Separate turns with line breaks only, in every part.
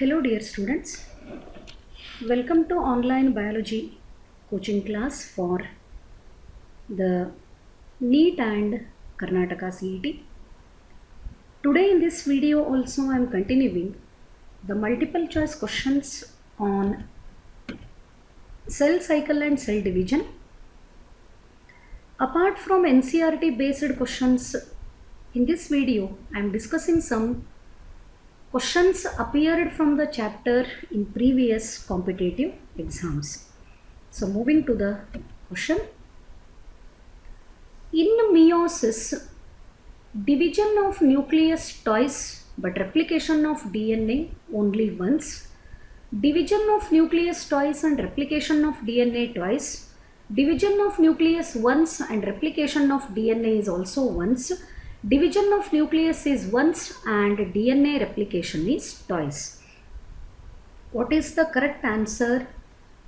Hello dear students, welcome to online biology coaching class for the NEET and Karnataka CET. Today in this video also I am continuing the multiple choice questions on cell cycle and cell division. Apart from NCERT based questions, in this video I am discussing some questions appeared from the chapter in previous competitive exams. So moving to the question. In meiosis, division of nucleus twice but replication of DNA only once. Division of nucleus twice and replication of DNA twice. Division of nucleus once and replication of DNA is also once. Division of nucleus is once and DNA replication is twice. What is the correct answer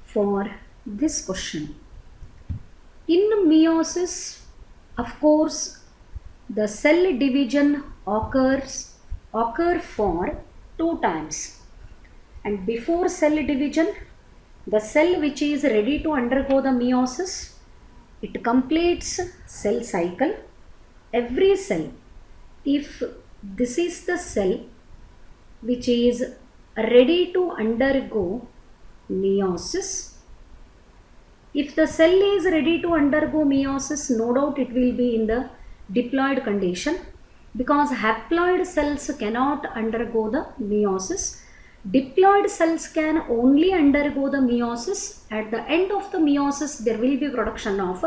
for this question? In meiosis, of course, the cell division occur for 2 times. And before cell division, the cell which is ready to undergo the meiosis, it completes cell cycle. Every cell, if this is the cell which is ready to undergo meiosis, if the cell is ready to undergo meiosis, no doubt it will be in the diploid condition, because haploid cells cannot undergo the meiosis. Diploid cells can only undergo the meiosis. At the end of the meiosis, there will be production of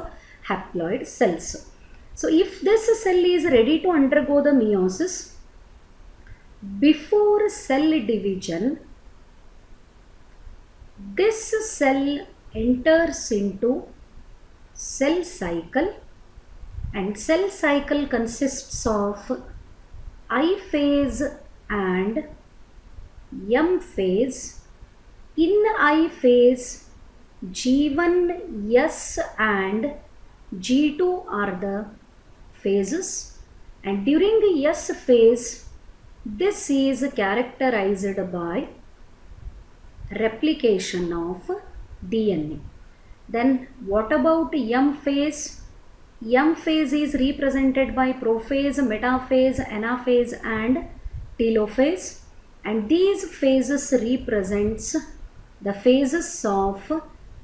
haploid cells. So if this cell is ready to undergo the meiosis, before cell division, this cell enters into cell cycle, and cell cycle consists of I phase and M phase. In I phase, G1, S and G2 are the phases, and during the S phase, this is characterized by replication of DNA. Then what about M phase? M phase is represented by prophase, metaphase, anaphase and telophase, and these phases represents the phases of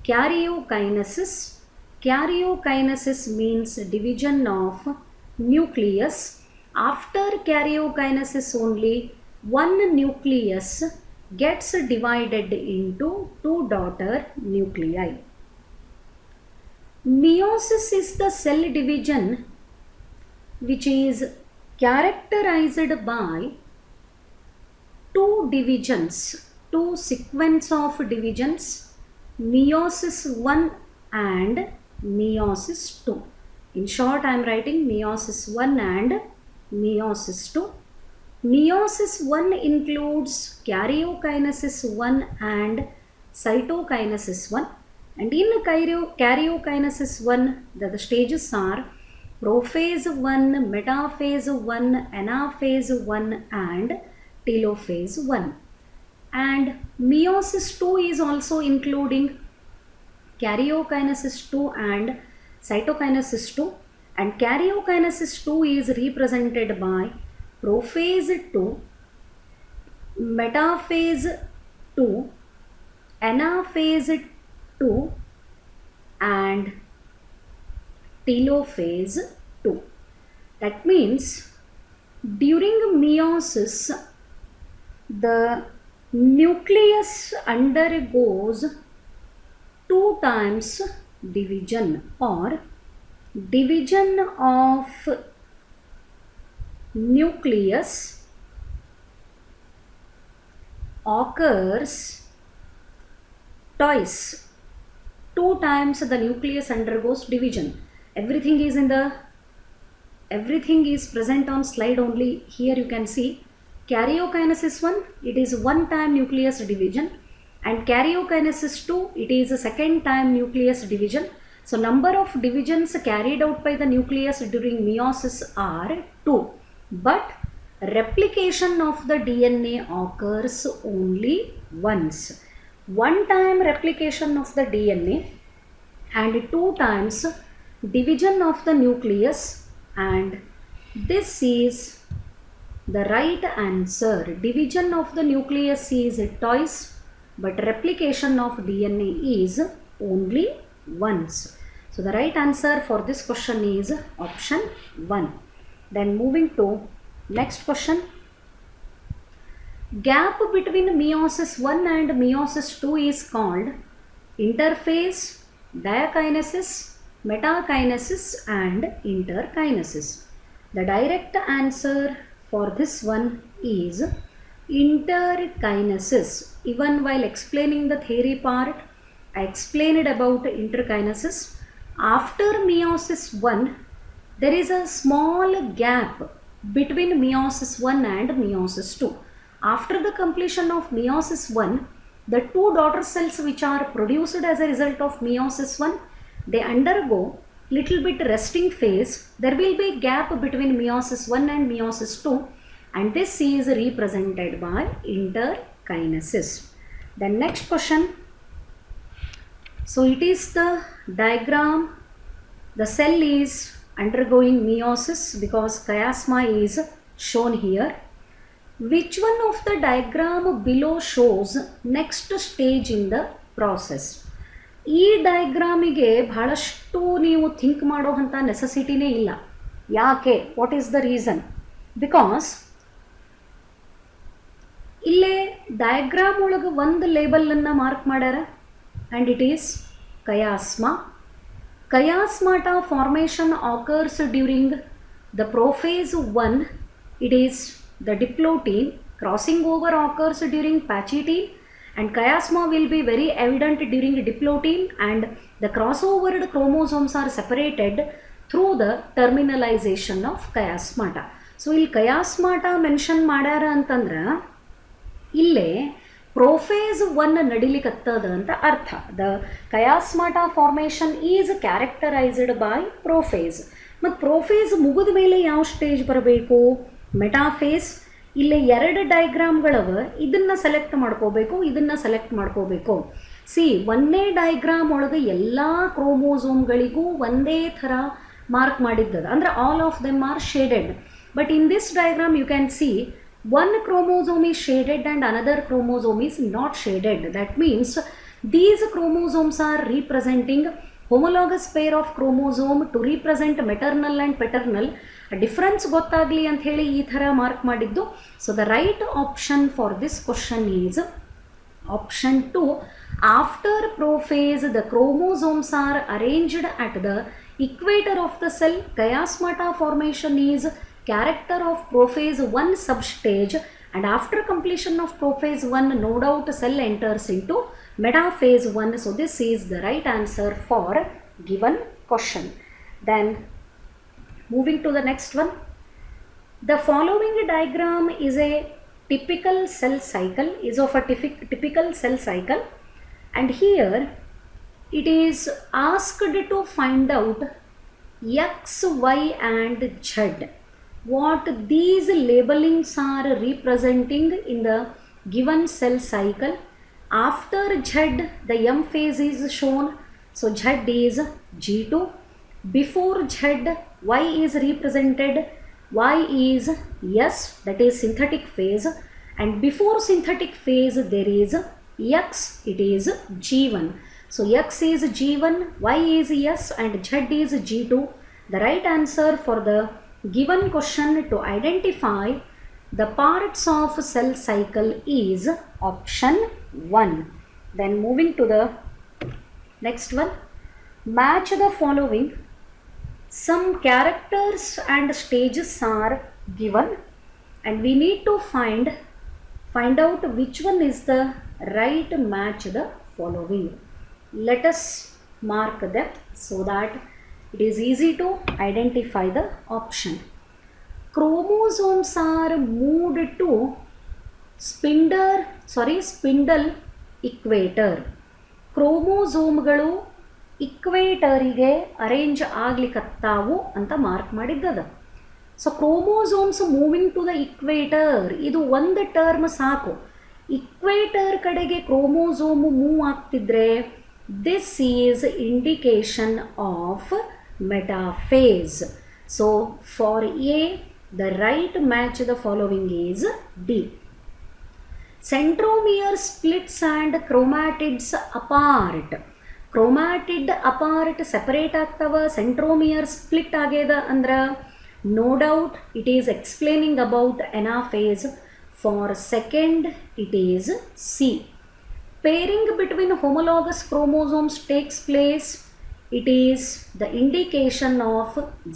karyokinesis. Karyokinesis means division of nucleus. After karyokinesis, only one nucleus gets divided into 2 daughter nuclei. Meiosis is the cell division which is characterized by 2 divisions, 2 sequence of divisions, meiosis 1 and meiosis 2. In short, I am writing meiosis 1 and meiosis 2. Meiosis 1 includes karyokinesis 1 and cytokinesis 1. And in karyokinesis 1, the stages are prophase 1, metaphase 1, anaphase 1 and telophase 1. And meiosis 2 is also including karyokinesis 2 and cytokinesis 2, and karyokinesis 2 is represented by prophase 2, metaphase 2, anaphase 2 and telophase 2. That means during meiosis, the nucleus undergoes 2 times division, or division of nucleus occurs twice. 2 times the nucleus undergoes division. Everything is present on slide only. Here you can see karyokinesis 1, it is 1 time nucleus division, and karyokinesis 2, it is a 2nd time nucleus division. So number of divisions carried out by the nucleus during meiosis are 2, but replication of the DNA occurs only once. One time replication of the DNA and two times division of the nucleus, and this is the right answer. Division of the nucleus is twice, but replication of DNA is only once. So the right answer for this question is option 1. Then moving to next question. Gap between meiosis 1 and meiosis 2 is called interphase, diakinesis, metakinesis and interkinesis. The direct answer for this one is interkinesis. Even while explaining the theory part, I explained about interkinesis. After meiosis 1, there is a small gap between meiosis 1 and meiosis 2. After the completion of meiosis 1, the two daughter cells which are produced as a result of meiosis 1, they undergo little bit resting phase. There will be gap between meiosis 1 and meiosis 2, and this is represented by interkinesis. Then next question. So it is the diagram. The cell is undergoing meiosis because chiasma is shown here. Which one of the diagram below shows next stage in the process? ಈ ಡಯಾಗ್ರಾಮಿಗೆ ಬಹಳಷ್ಟು ನೀವು think ಮಾಡೋ ಅಂಥ ನೆಸೆಸಿಟಿನೇ ಇಲ್ಲ. ಯಾಕೆ? What is the reason? Because ಇಲ್ಲೇ diagram ಒಳಗೆ ಒಂದು ಲೇಬಲನ್ನು ಮಾರ್ಕ್ ಮಾಡ್ಯಾರ, and it is chiasma. Chiasmata formation occurs during the prophase 1. It is the diplotin. Crossing over occurs during pachytene, and chiasma will be very evident during diplotin, and the crossovered chromosomes are separated through the terminalization of chiasmata. So ಇಲ್ಲಿ chiasmata mention ಮಾಡ್ಯಾರ ಅಂತಂದ್ರೆ ಇಲ್ಲೇ prophase 1 ನಡಿಲಿಕತ್ತದ ಅಂತ ಅರ್ಥ. The chiasmata formation is characterised by prophase. ಮತ್ತು prophase ಮುಗಿದ ಮೇಲೆ ಯಾವ ಸ್ಟೇಜ್ ಬರಬೇಕು? ಮೆಟಾಫೇಸ್. ಇಲ್ಲಿ ಎರಡು ಡಯಾಗ್ರಾಮ್ಗಳವ, ಇದನ್ನು ಸೆಲೆಕ್ಟ್ ಮಾಡ್ಕೋಬೇಕು, ಇದನ್ನು ಸೆಲೆಕ್ಟ್ ಮಾಡ್ಕೋಬೇಕು. ಸಿ, ಒಂದೇ ಡಯಾಗ್ರಾಮ್ ಒಳಗೆ ಎಲ್ಲ ಕ್ರೋಮೋಸೋಮ್ಗಳಿಗೂ ಒಂದೇ ಥರ ಮಾರ್ಕ್ ಮಾಡಿದ್ದದ, ಅಂದರೆ all of them are shaded. But in this diagram you can see one chromosome is shaded and another chromosome is not shaded. That means these chromosomes are representing homologous pair of chromosome to represent maternal and paternal. A difference gottagli ant heli ee thara mark madiddu. So the right option for this question is option 2. After prophase, the chromosomes are arranged at the equator of the cell. Chiasmata formation is character of prophase 1 substage, and after completion of prophase 1, no doubt cell enters into metaphase 1. So this is the right answer for given question. Then moving to the next one. The following diagram is a typical cell cycle, is of a typical cell cycle, and here it is asked to find out X, Y and Z. What these labelings are representing in the given cell cycle. After Z, the M phase is shown, so Z is G2. Before Z, Y is represented, Y is S, that is synthetic phase, and before synthetic phase there is X, it is G1. So X is G1, Y is S and Z is G2. The right answer for the given question to identify the parts of cell cycle is option 1. Then moving to the next one. Match the following. Some characters and stages are given, and we need to find out which one is the right match the following. Let us mark them so that it is easy to identify the option. Chromosomes are moved to spindle equator. ಕ್ರೋಮೋಸೋಮ್ಗಳು ಇಕ್ವೇಟರಿಗೆ arrange ಆಗ್ಲಿಕ್ಕತ್ತಾವು ಅಂತ mark ಮಾಡಿದ್ದದ. So chromosomes moving to the equator, ಇದು ಒಂದು term ಸಾಕು. Equator ಕಡೆಗೆ chromosome move ಆಗ್ತಿದ್ರೆ this is indication of metaphase. So for a the right match the following is D. Centromere splits and chromatids apart. Chromatid apart separate ಆಗ್ತವ, centromere split ಆಗ್ಯದ ಅಂದ್ರ no doubt it is explaining about anaphase. For second it is C. Pairing between homologous chromosomes takes place. It is the indication of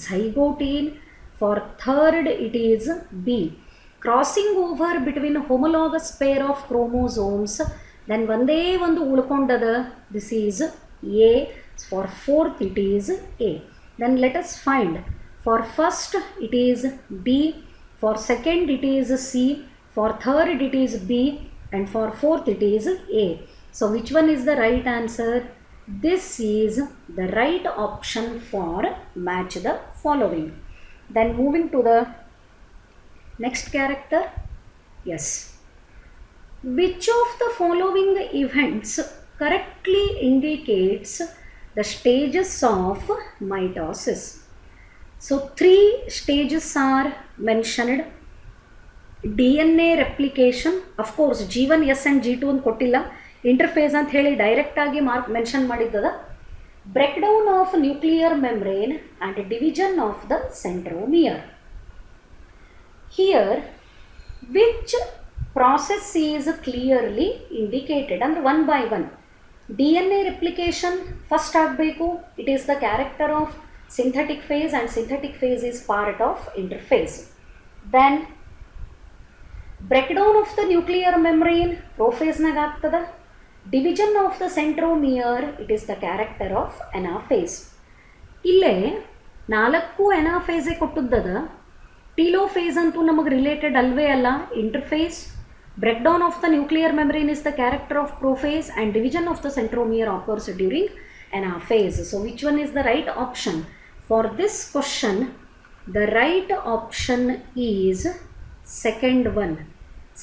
zygotine. For third it is B. Crossing over between homologous pair of chromosomes, then ಒಂದೇ ಒಂದು ಉಳ್ಕೊಂಡದ, this is A. For fourth it is A. Then let us find, for first it is D, for second it is C, for third it is B, and for fourth it is A. So which one is the right answer? This is the right option for match the following. Then moving to the next character, yes. Which of the following events correctly indicates the stages of mitosis? So 3 stages are mentioned. DNA replication, of course G1, S and G2 ಅಂತ ಕೊಟ್ಟಿಲ್ಲ, interface ಅಂತ ಹೇಳಿ direct ಆಗಿ mention ಮಾಡಿದ್ದದ. Breakdown of nuclear membrane and division of the centromere. Here which process is clearly indicated under one by one? DNA replication first ಆಗಬೇಕು, it is the character of synthetic phase and synthetic phase is part of interphase. Then breakdown of the nuclear membrane prophase ನಾಗ ಆಗ್ತದ. Division of the centromere, it is the character of anaphase. ಇಲ್ಲೇ 4 anaphase ಕೊಟ್ಟದ್ದದ, telophase ಅಂತೂ ನಮಗೆ related ಅಲ್ವೇ ಅಲ್ಲ. Interface, breakdown of the nuclear membrane is the character of prophase and division of the centromere occurs during anaphase. So which one is the right option? For this question the right option is second one.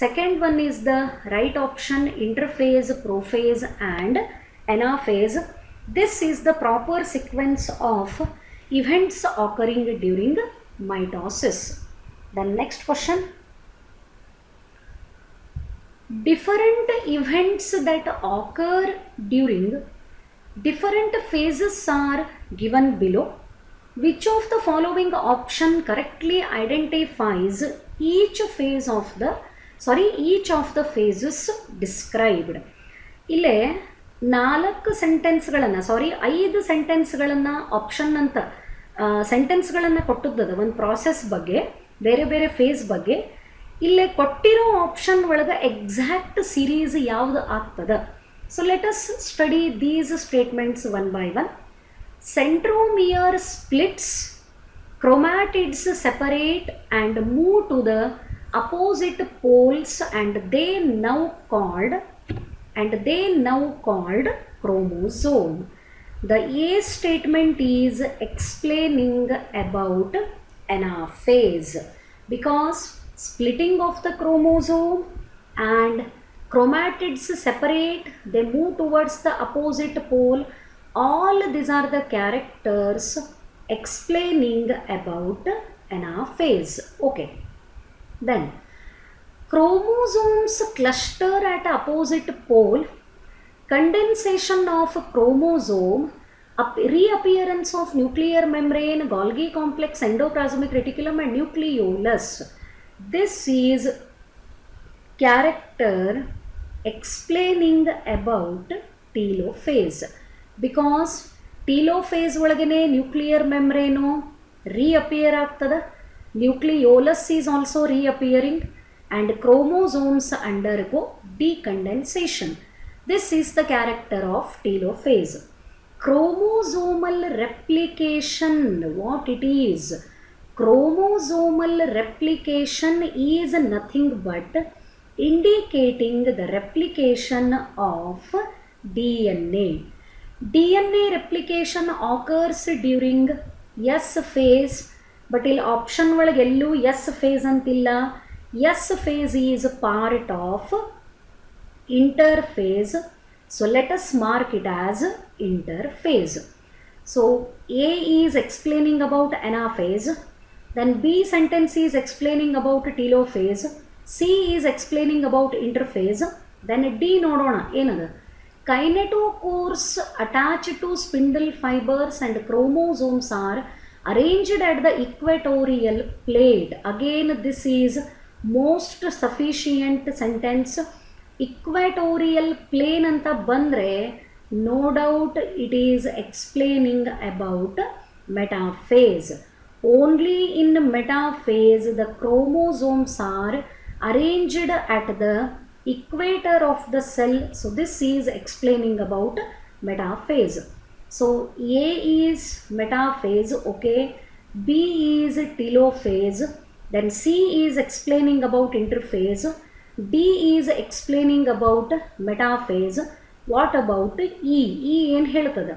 Second one is the right option, interphase, prophase and anaphase. This is the proper sequence of events occurring during mitosis. The next question. Different events that occur during different phases are given below. Which of the following option correctly identifies each of the phases described? ಇಲ್ಲೇ 5 ಸೆಂಟೆನ್ಸ್ಗಳನ್ನು option ಅಂತ ಸೆಂಟೆನ್ಸ್ಗಳನ್ನು ಕೊಟ್ಟದ್ದದ ಒಂದು process ಬಗ್ಗೆ, ಬೇರೆ ಬೇರೆ face ಬಗ್ಗೆ. ಇಲ್ಲೇ ಕೊಟ್ಟಿರೋ option ಒಳಗೆ ಎಕ್ಸಾಕ್ಟ್ ಸೀರೀಸ್ ಯಾವುದು ಆಗ್ತದ? So let us study these statements one by one. Centromere splits, chromatids separate and move to the opposite poles and they now called chromosome. The A statement is explaining about anaphase because splitting of the chromosome and chromatids separate, they move towards the opposite pole. All these are the characters explaining about anaphase. Okay. Then chromosomes cluster at opposite pole, condensation of chromosome, reappearance of nuclear membrane, Golgi complex, endoplasmic reticulum and nucleolus. This is character explaining about telophase. Because telophase ಒಳಗನೆ nuclear membrane reappear ಆಗ್ತದ, nucleolus is also reappearing and chromosomes undergo decondensation. This is the character of telophase. Chromosomal replication, what it is? Chromosomal replication is nothing but indicating the replication of DNA. DNA replication occurs during S phase. But ಇಲ್ಲಿ option ಒಳಗೆ ಎಲ್ಲೂ S phase ಅಂತಿಲ್ಲ. S phase is part of interphase, so let us mark it as interphase. So A is explaining about anaphase, then B sentence is explaining about telophase, C is explaining about interphase, then D nodona enadu kinetochores attached to spindle fibers and chromosomes are arranged at the equatorial plate. Again this is most sufficient sentence. Equatorial plane anta bandre no doubt it is explaining about metaphase. Only in metaphase the chromosomes are arranged at the equator of the cell, so this is explaining about metaphase. So A is metaphase, okay, B is telophase, then C is explaining about interphase, D is explaining about metaphase. What about E? E ಏನು ಹೇಳ್ತದೆ?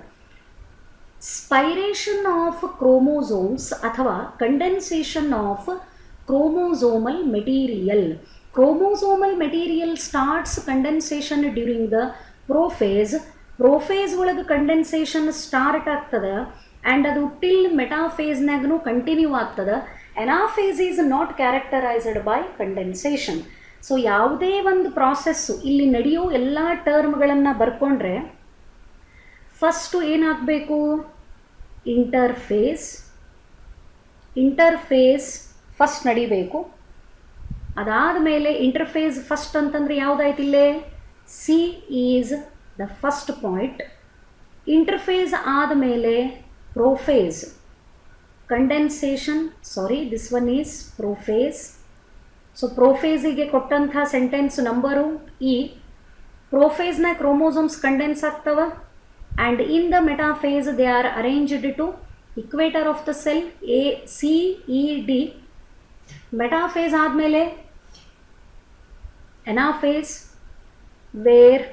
Spiration of chromosomes ಅಥವಾ condensation of chromosomal material. Chromosomal material starts condensation during the prophase. Prophase ಒಳಗೆ condensation start ಆಗ್ತದೆ and ಅದು till metaphase ನಾಗನು continue ಆಗ್ತದೆ. Anaphase is not characterized by condensation. So ಯಾವುದೇ ಒಂದು ಪ್ರಾಸೆಸ್ಸು ಇಲ್ಲಿ ನಡೆಯೋ ಎಲ್ಲ ಟರ್ಮ್ಗಳನ್ನು ಬರ್ಕೊಂಡ್ರೆ ಫಸ್ಟು ಏನಾಗಬೇಕು, ಇಂಟರ್ಫೇಸ್ ಫಸ್ಟ್ ನಡಿಬೇಕು. ಅದಾದ ಮೇಲೆ ಇಂಟರ್ಫೇಸ್ ಫಸ್ಟ್ ಅಂತಂದರೆ ಯಾವುದಾಯ್ತು ಇಲ್ಲೇ C is the first point. Interphase ಆದಮೇಲೆ prophase condensation, sorry this one is prophase. So ಪ್ರೋಫೇಸಿಗೆ ಕೊಟ್ಟಂಥ ಸೆಂಟೆನ್ಸ್ ನಂಬರು ಇ. ಪ್ರೋಫೇಸ್ನ ಕ್ರೋಮೋಸೋಮ್ಸ್ ಕಂಡೆನ್ಸ್ ಆಗ್ತವೆ and in the metaphase they are arranged to equator of the cell A C E D. Metaphase ಆದಮೇಲೆ anaphase where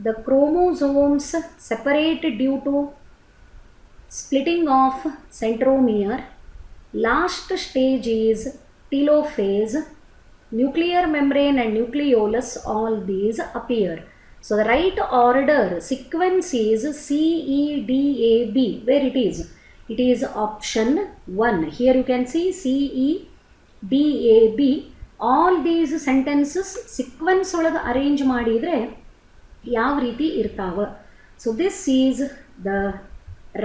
the chromosomes separate due to splitting of centromere. Last stage is telophase, nuclear membrane and nucleolus, all these appear. So the right order sequence is C E D A B. Where it is? It is option 1. Here you can see C E D A B. All these sentences sequence ಒಳಗೆ arrange ಮಾಡಿದರೆ ಯಾವ ರೀತಿ ಇರ್ತಾವೆ. So this is the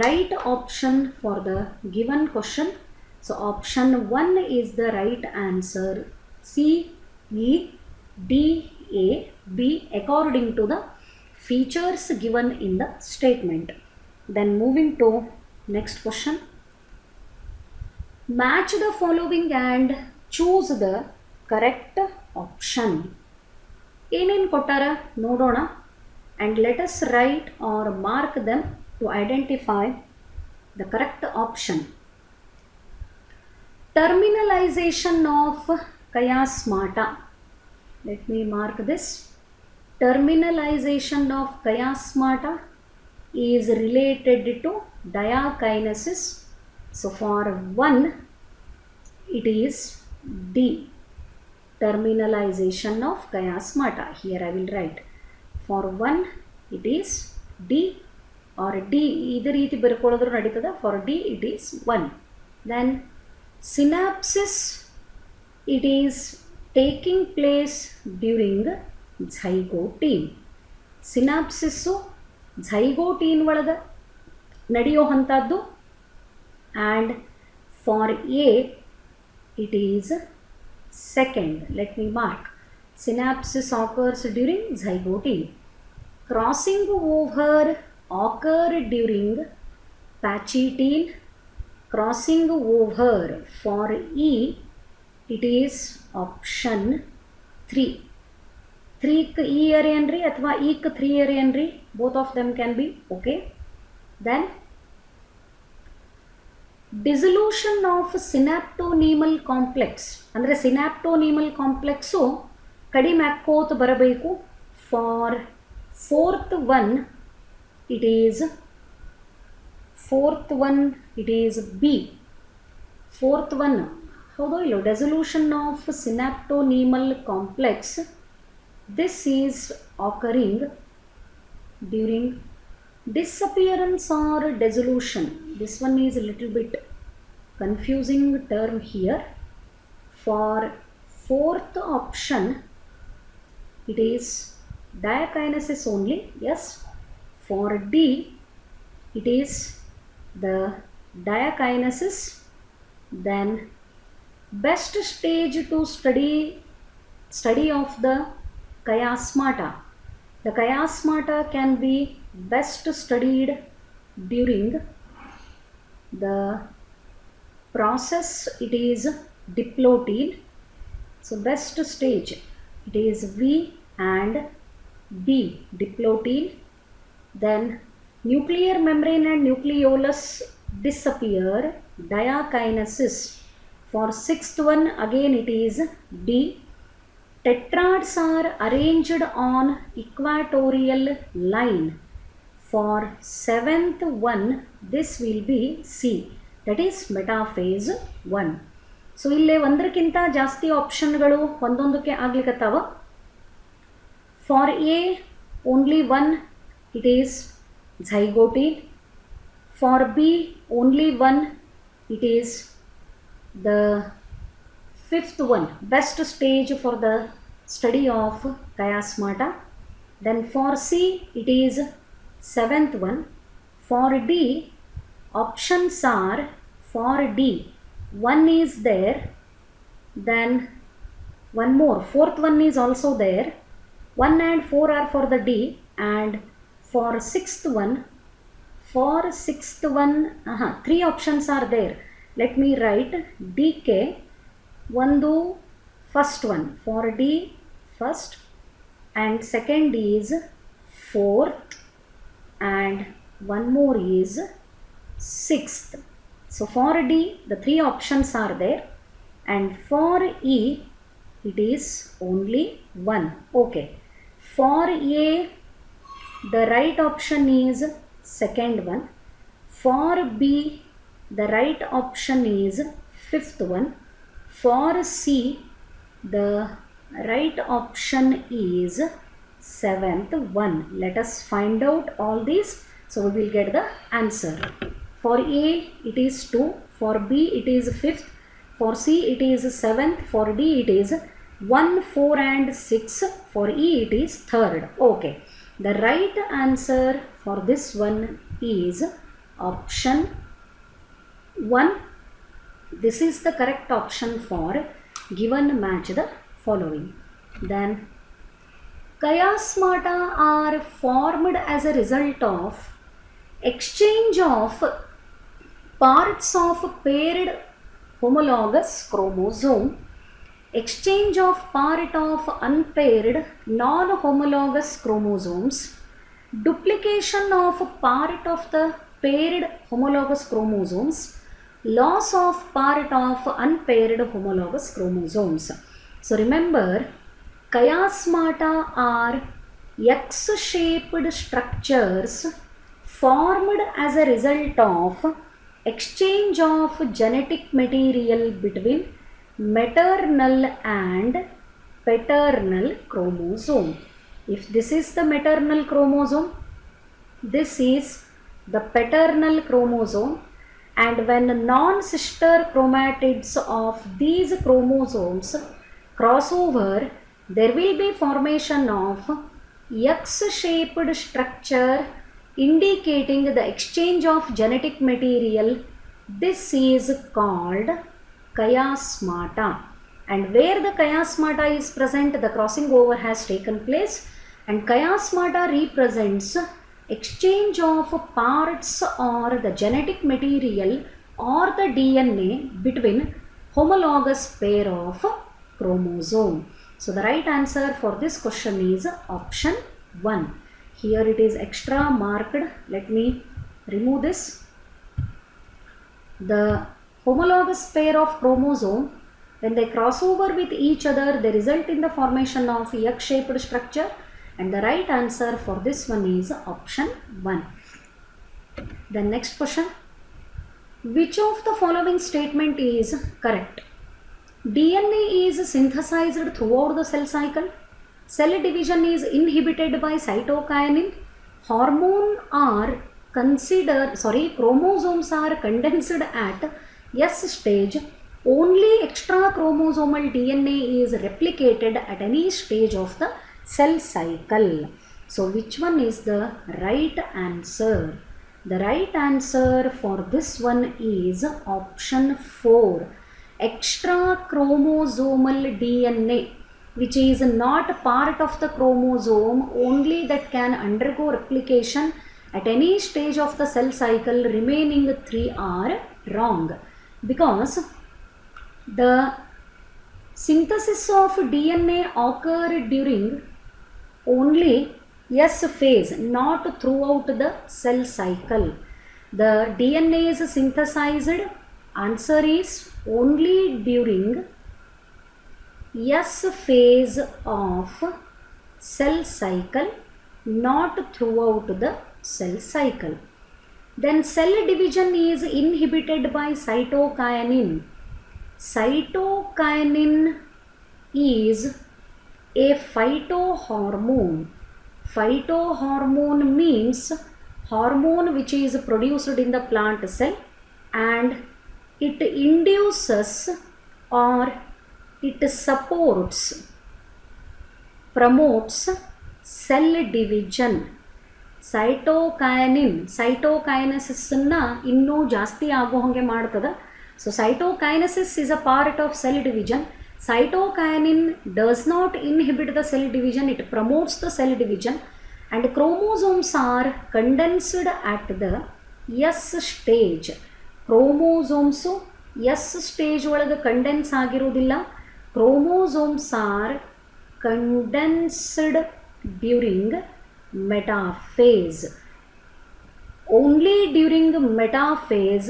right option for the given question. So option 1 is the right answer. C E D A B according to the features given in the statement. Then moving to next question. Match the following and choose the correct option. ಏನೇನು ಕೊಟ್ಟಾರ ನೋಡೋಣ and let us write or mark them to identify the correct option. Terminalization of chiasmata. Let me mark this. Terminalization of chiasmata is related to diakinesis. So for 1 it is D. Terminalization of chiasmata. Here I will write. For 1 it is D or D. Either ರೀತಿ ಬರ್ಕೊಳ್ಳೋದ್ರು ನಡೀತದೆ. For D it is 1. Then synapsis, it is taking place during zygote. Synapsis zygote ಒಳಗೆ ನಡೆಯೋ ಅಂಥದ್ದು. And for A it is second. Let me mark. Synapsis occurs during zygote. Crossing over occur during pachytene. Crossing over for E it is option 3. 3 E ಏನ್ರಿ ಅಥವಾ E 3 ಏನ್ರಿ, both of them can be okay. Then dissolution of synaptonemal complex, ಅಂದರೆ synaptonemal complexು ಕಡಿಮೆ ಆಕ್ಕೋತ ಬರಬೇಕು. For fourth one it is B. Fourth one, ಹೌದೋ ಇಲ್ಲೋ, dissolution of synaptonemal complex. This is occurring during disappearance or dissolution. This one is a little bit confusing term here. For fourth option, it is diakinesis only. Yes. For D, it is the diakinesis. Then best stage to study of the chiasmata. The chiasmata can be best studied during the process, it is diplotyl. So best stage, it is V and B, diplotyl. Then nuclear membrane and nucleolus disappear, diakinesis. For sixth one, again it is D. Tetrads are arranged on equatorial line. For seventh one, this will be C, that is metaphase 1. So ಇಲ್ಲಿ ಒಂದಕ್ಕಿಂತ ಜಾಸ್ತಿ ಆಪ್ಷನ್ಗಳು ಒಂದೊಂದಕ್ಕೆ ಆಗ್ಲಿಕ್ಕತ್ತಾವ. For A only one, it is zygote. For B only one, it is the fifth one, best stage for the study of chiasmata. Then for C, it is seventh one. For D, options are, for D, one is there, then one more, fourth one is also there. 1 and 4 are for the D, and for sixth one, three options are there. Let me write DK. One first one, for D first, and second is fourth, and one more is sixth. So for D, the three options are there, and for E, it is only one. Okay. For A, the right option is second one. For B, the right option is fifth one. For C, the right option is seventh one. Let us find out all these, so we will get the answer. For A, it is 2. For B, it is 5th. For C, it is 7th. For D, it is 1, 4 and 6. For E, it is 3rd. Okay. The right answer for this one is option 1. This is the correct option for given. Match the following. Then chiasmata are formed as a result of exchange of parts of paired homologous chromosome, exchange of part of unpaired non-homologous chromosomes, duplication of part of the paired homologous chromosomes, loss of part of unpaired homologous chromosomes. So remember, chiasmata are X-shaped structures formed as a result of exchange of genetic material between maternal and paternal chromosome. If this is the maternal chromosome, this is the paternal chromosome, and when non-sister chromatids of these chromosomes cross over, there will be formation of X-shaped structure indicating the exchange of genetic material. This is called chiasmata. And where the chiasmata is present, the crossing over has taken place, and chiasmata represents exchange of parts or the genetic material or the DNA between homologous pair of chromosome. So the right answer for this question is option 1. Here it is extra marked. Let me remove this. The homologous pair of chromosome, when they cross over with each other, they result in the formation of X-shaped structure, and the right answer for this one is option 1. The next question. Which of the following statement is correct? DNA is synthesized throughout the cell cycle. Cell division is inhibited by cytokinin. Chromosomes are condensed at S stage. Only extra chromosomal DNA is replicated at any stage of the cell cycle. So which one is the right answer? The right answer for this one is option 4. Extra chromosomal DNA, which is not part of the chromosome, only that can undergo replication at any stage of the cell cycle. Remaining 3 are wrong, because the synthesis of DNA occur during only S phase, not throughout the cell cycle. The DNA is synthesized, answer is only during S phase of cell cycle, not throughout the cell cycle. Then cell division is inhibited by cytokinin. Cytokinin is a phytohormone. Phytohormone means hormone which is produced in the plant cell, and it induces or it supports, promotes cell division. Cytokinesis ಇನ್ನೂ ಜಾಸ್ತಿ ಆಗೋ ಹಾಗೆ ಮಾಡ್ತದೆ. So cytokinesis is a part of cell division. Cytokinin does not inhibit the cell division, it promotes the cell division, and chromosomes are condensed at the S stage. Chromosomes S stage ಒಳಗೆ condense ಆಗಿರುವುದಿಲ್ಲ. Chromosomes are condensed during metaphase. Only during metaphase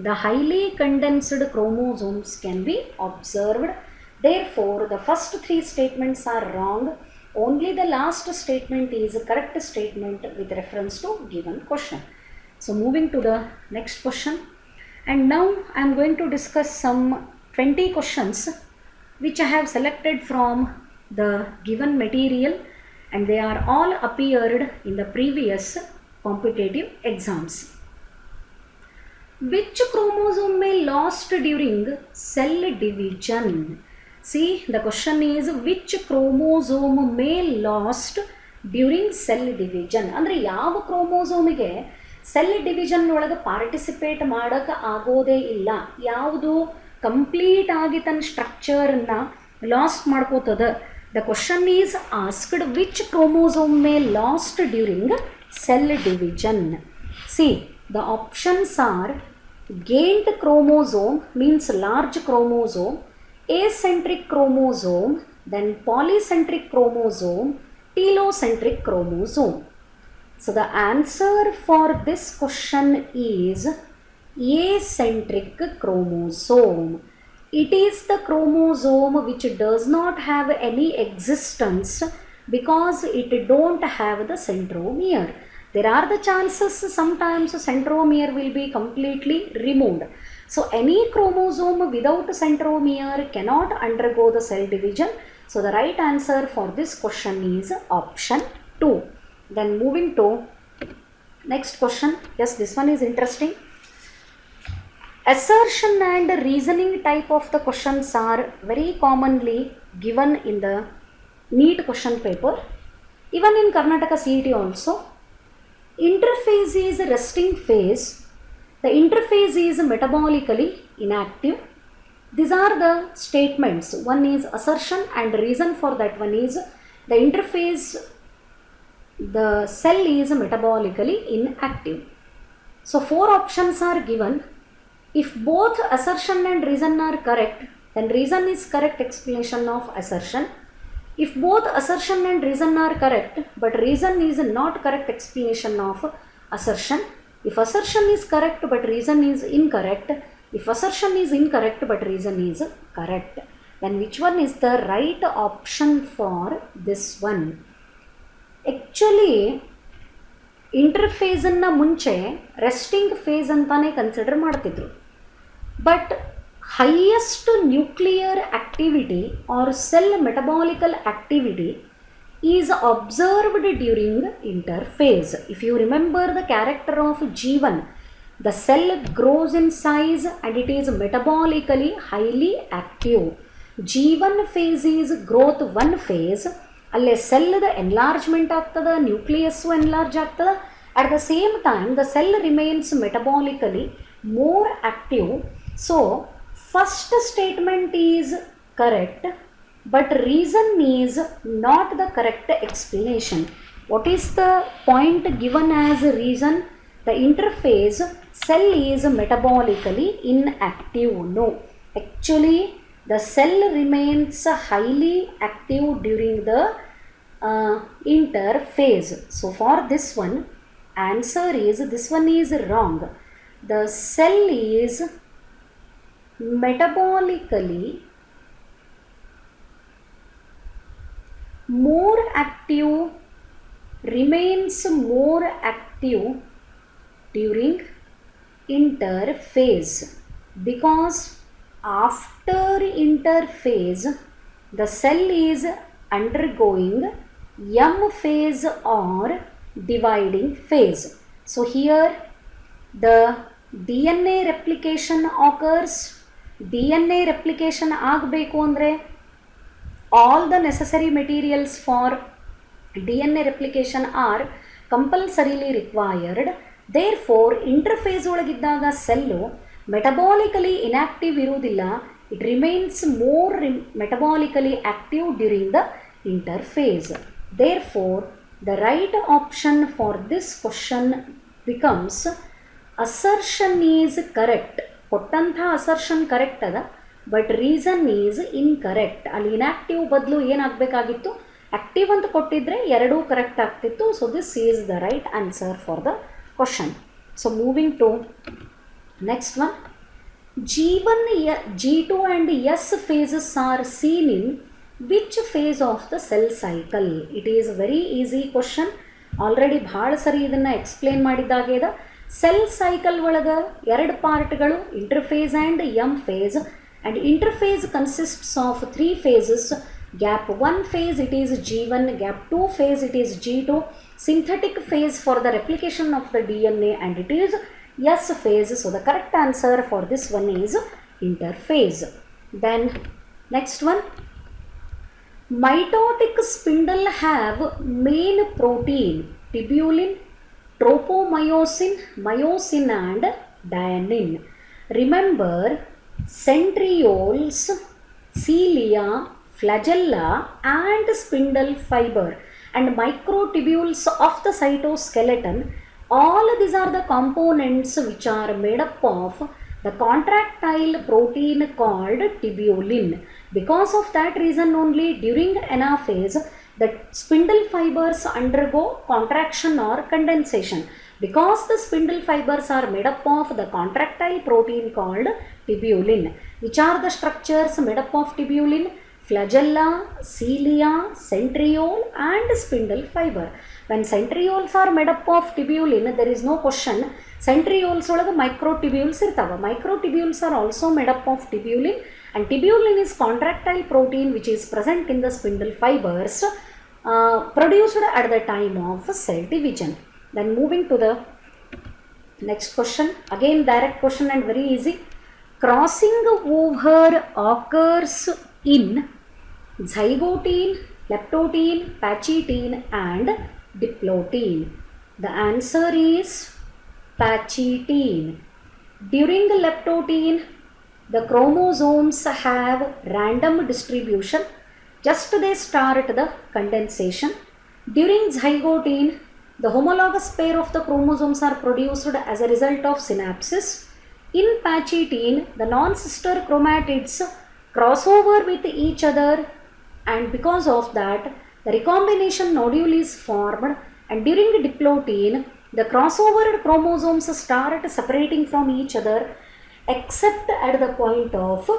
the highly condensed chromosomes can be observed. Therefore, the first 3 statements are wrong. Only the last statement is a correct statement with reference to given question. So moving to the next question. And now I am going to discuss some 20 questions which I have selected from the given material, and they are all appeared in the previous competitive exams. Which chromosome may lost during cell division? See, the question is which chromosome may lost during cell division. ಅಂದರೆ ಯಾವ ಕ್ರೋಮೋಸೋಮಿಗೆ cell division ಒಳಗೆ participate ಮಾಡೋಕ್ಕೆ ಆಗೋದೇ ಇಲ್ಲ, ಯಾವುದು complete ಆಗಿ ತನ್ನ ಸ್ಟ್ರಕ್ಚರನ್ನು last ಮಾಡ್ಕೋತದ. The question is asked which chromosome May last during cell division. C, the options are gained chromosome means large chromosome, acentric chromosome, then polycentric chromosome, telocentric chromosome. So the answer for this question is acentric chromosome. It is the chromosome which does not have any existence because it don't have the centromere. There are the chances sometimes centromere will be completely removed. So any chromosome without centromere cannot undergo the cell division. So the right answer for this question is option 2. Then moving to next question. Yes, this one is interesting. Assertion and reasoning type of the questions are very commonly given in the NEET question paper. Even in Karnataka CET also. Interphase is a resting phase. The interphase is metabolically inactive. These are the statements. One is assertion, and reason for that one is the interphase, the cell is metabolically inactive. So 4 options are given. If both assertion and reason are correct, then reason is correct explanation of assertion. If both assertion and reason are correct, but reason is not correct explanation of assertion. If assertion is correct but reason is incorrect, if assertion is incorrect but reason is correct, then which one is the right option for this one? Actually, ಇಂಟರ್ಫೇಸನ್ನು ಮುಂಚೆ resting face ಅಂತಾನೆ consider ಮಾಡ್ತಿದ್ರು. But highest nuclear activity or cell metabolical activity is observed during interphase. If you remember the character of G1, the cell grows in size and it is metabolically highly active. G1 phase is growth 1 phase. ಅಲ್ಲೇ ಸೆಲ್ದ enlargement ಆಗ್ತದೆ, nucleus enlarge ಆಗ್ತದೆ. At the same time the cell remains ಮೆಟಬಾಲಿಕಲಿ more active. So first statement is correct, but reason is not the correct explanation. What is the point given as a reason? The interphase cell is metabolically inactive. No, actually the cell remains highly active during the interphase. So for this one, answer is this one is wrong. The cell is metabolically more active, remains more active during interphase, because after interphase the cell is undergoing M phase or dividing phase. So here the DNA replication occurs. DNA replication ಆಗಬೇಕು ಅಂದರೆ all the necessary materials for DNA replication are compulsorily required. Therefore interphase ಒಳಗಿದ್ದಾಗ cell metabolically inactive ಇರುವುದಿಲ್ಲ, it remains more metabolically active during the interphase. Therefore the right option for this question becomes assertion is correct. ಕೊಟ್ಟಂಥ assertion correct ಅದ, but reason is incorrect. ಅಲ್ಲಿ inactive ಬದಲು ಏನಾಗಬೇಕಾಗಿತ್ತು, active ಅಂತ ಕೊಟ್ಟಿದ್ರೆ ಎರಡೂ ಕರೆಕ್ಟ್ ಆಗ್ತಿತ್ತು. So this is the right answer for the question. So moving to next one. G1, G2 and S phases are seen in which phase of the cell cycle? It is a very easy question. Already ಭಾಳ ಸರಿ ಇದನ್ನು explain ಮಾಡಿದ್ದಾಗೆ ಇದೆ. Cell cycle ಒಳಗೆ ಎರಡು ಪಾರ್ಟ್ಗಳು, interphase and M phase. And interphase consists of 3 phases. Gap 1 phase it is G1, gap 2 phase it is G2, synthetic phase for the replication of the DNA and it is S phase. So the correct answer for this one is interphase. Then next one. Mitotic spindle have main protein tubulin, tropomyosin, myosin and dynein. Remember, centrioles, cilia, flagella and spindle fiber and microtubules of the cytoskeleton, all these are the components which are made up of the contractile protein called tubulin. Because of that reason only during anaphase the spindle fibers undergo contraction or condensation, because the spindle fibers are made up of the contractile protein called tubulin. Which are the structures made up of tubulin? Flagella, cilia, centriole and spindle fiber. When centrioles are made up of tubulin, there is no question. Centrioles ಒಳಗೆ microtubules ಇರ್ತಾವೆ. Microtubules are also made up of tubulin, and tubulin is contractile protein which is present in the spindle fibers produced at the time of cell division. Then moving to the next question, again direct question and very easy. Crossing over occurs in zygotine, leptotene, pachytene and diplotene. The answer is pachytene. During leptotene the chromosomes have random distribution, just they start the condensation. During zygotene the homologous pair of the chromosomes are produced as a result of synapsis. In pachytene the non-sister chromatids cross over with each other, and because of that the recombination nodule is formed. And during diplotene the crossover chromosomes start separating from each other except at the point of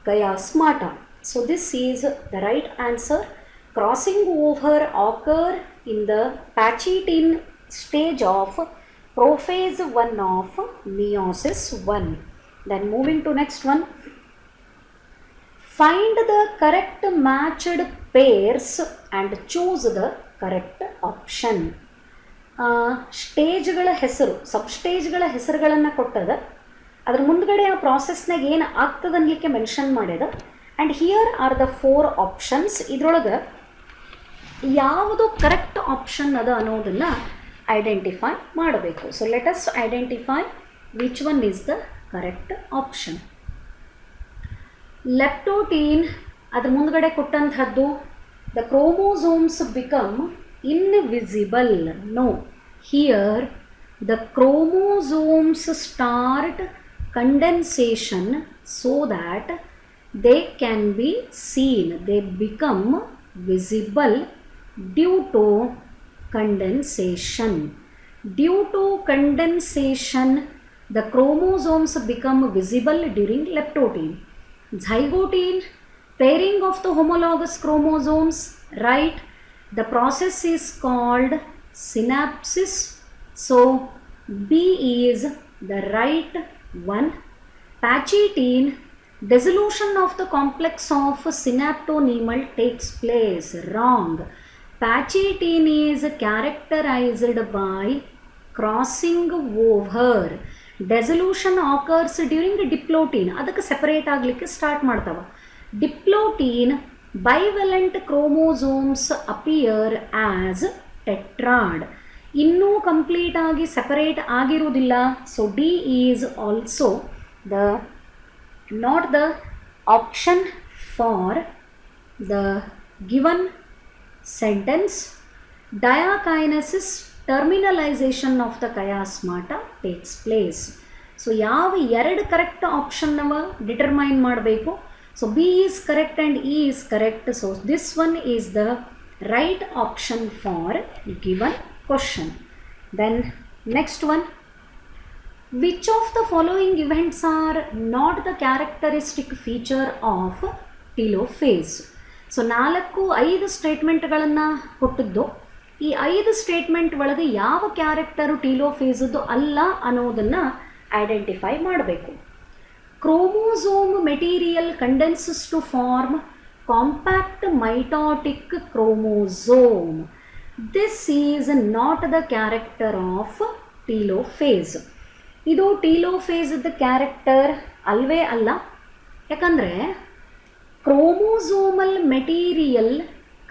chiasmata. So this is the right answer. Crossing over occur in the pachytene stage of prophase 1 of meiosis 1. Then moving to next one. Find the correct matched pairs and choose the correct option. ಸ್ಟೇಜ್ಗಳ ಹೆಸರು, ಸಬ್ಸ್ಟೇಜ್ಗಳ ಹೆಸರುಗಳನ್ನು ಕೊಟ್ಟದ, ಅದ್ರ ಮುಂದ್ಗಡೆ ಆ ಪ್ರಾಸೆಸ್ನಾಗ ಏನು ಆಗ್ತದೆ ಅನ್ಲಿಕ್ಕೆ mention ಮಾಡ್ಯದ. And here are the 4 options. ಇದ್ರೊಳಗೆ ಯಾವುದು ಕರೆಕ್ಟ್ ಆಪ್ಷನ್ ಅದ ಅನ್ನೋದನ್ನು ಐಡೆಂಟಿಫೈ ಮಾಡಬೇಕು. So let us identify which one is the correct option. Leptotene ಅದ್ರ ಮುಂದ್ಗಡೆ ಕೊಟ್ಟಂಥದ್ದು the chromosomes become invisible. No, here the chromosomes start condensation so that they can be seen. They become visible due to condensation. Due to condensation, the chromosomes become visible during leptotene. Zygotene, pairing of the homologous chromosomes, right? The process is called synapsis. So B is the right one. Pachytene, dissolution of the complex of synaptonemal takes place. Wrong. Pachytene is characterized by crossing over. Dissolution occurs during diplotene. ಅದಕ್ಕೆ separate ಆಗಲಿಕ್ಕೆ start ಮಾಡ್ತಾವ. Diplotene bivalent chromosomes appear as tetrad. ಇನ್ನೂ complete ಆಗಿ separate ಆಗಿರುವುದಿಲ್ಲ. So D is also the not the option for the given sentence. Diakinesis, terminalization of the chiasmata takes place. So ಯಾವ 2 correct ಆಪ್ಷನ್ನವ determine ಮಾಡಬೇಕು. So B is correct and E is correct. So this one is the right option for given question. Then next one. Which of the following events are not the characteristic feature of telophase? So 4-5 ಸ್ಟೇಟ್ಮೆಂಟ್ಗಳನ್ನು ಕೊಟ್ಟಿದ್ದು. ಈ 5 statement ಒಳಗೆ ಯಾವ character ಟೀಲೋಫೇಸದ್ದು ಅಲ್ಲ ಅನ್ನೋದನ್ನು identify ಮಾಡಬೇಕು. Chromosome material condenses to form compact mitotic chromosome. This is not the character of telophase. ಇದು ಟೀಲೋಫೇಸ್ದ character ಅಲ್ವೇ ಅಲ್ಲ. ಯಾಕಂದರೆ ಕ್ರೋಮೋಸೋಮಲ್ ಮೆಟೀರಿಯಲ್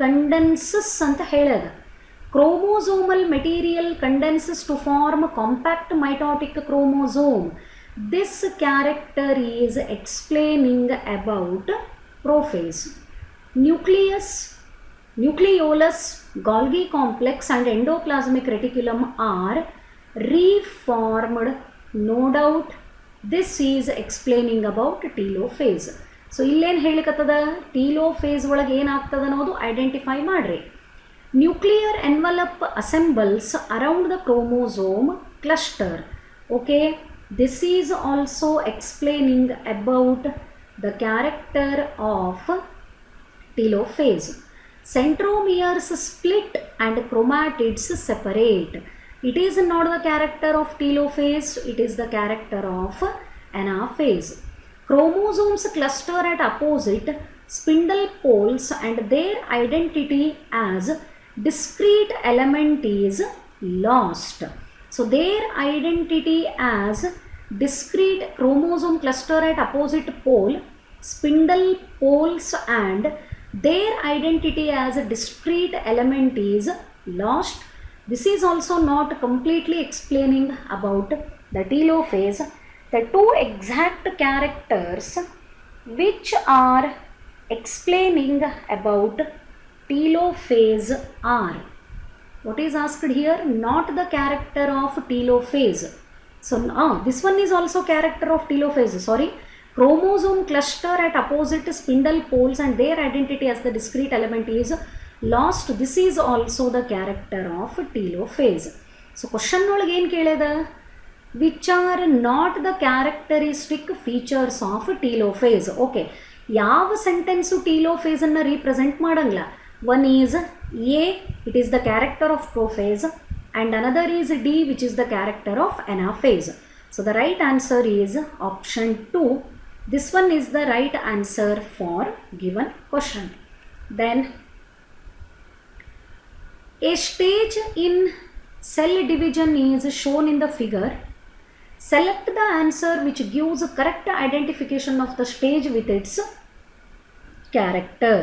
ಕಂಡೆನ್ಸಸ್ ಅಂತ ಹೇಳ್ಯದ. Chromosomal material condenses to form compact mitotic chromosome. This character is explaining about prophase. Nucleus, nucleolus, Golgi complex and endoplasmic reticulum are reformed. No doubt this is explaining about telophase. So illen helikatada telophase ಒಳಗೆ ಏನಾಗ್ತದ ಅನ್ನೋದು identify ಮಾಡ್ರಿ. Nuclear envelope assembles around the chromosome cluster. Okay, this is also explaining about the character of telophase. Centromeres split and chromatids separate. It is not the character of telophase, it is the character of anaphase. Chromosomes cluster at opposite spindle poles and their identity as discrete element is lost. So their identity as discrete chromosome cluster at opposite pole, spindle poles and their identity as a discrete element is lost. This is also not completely explaining about the telophase. The two exact characters which are explaining about telophase are, what is asked here? Not the character of telophase. So this one is also character of telophase. Sorry, chromosome cluster at opposite spindle poles and their identity as the discrete element is lost. This is also the character of telophase. So question ಒಳಗೆ ಏನು ಕೇಳಿದ? Which are not the characteristic features of telophase. Okay, ಯಾವ sentence ಟೀಲೋಫೇಸನ್ನು represent ಮಾಡಂಗಿಲ್ಲ. One is A, it is the character of prophase, and another is D, which is the character of anaphase. So the right answer is option 2. This one is the right answer for given question. Then a stage in cell division is shown in the figure. Select the answer which gives correct identification of the stage with its character.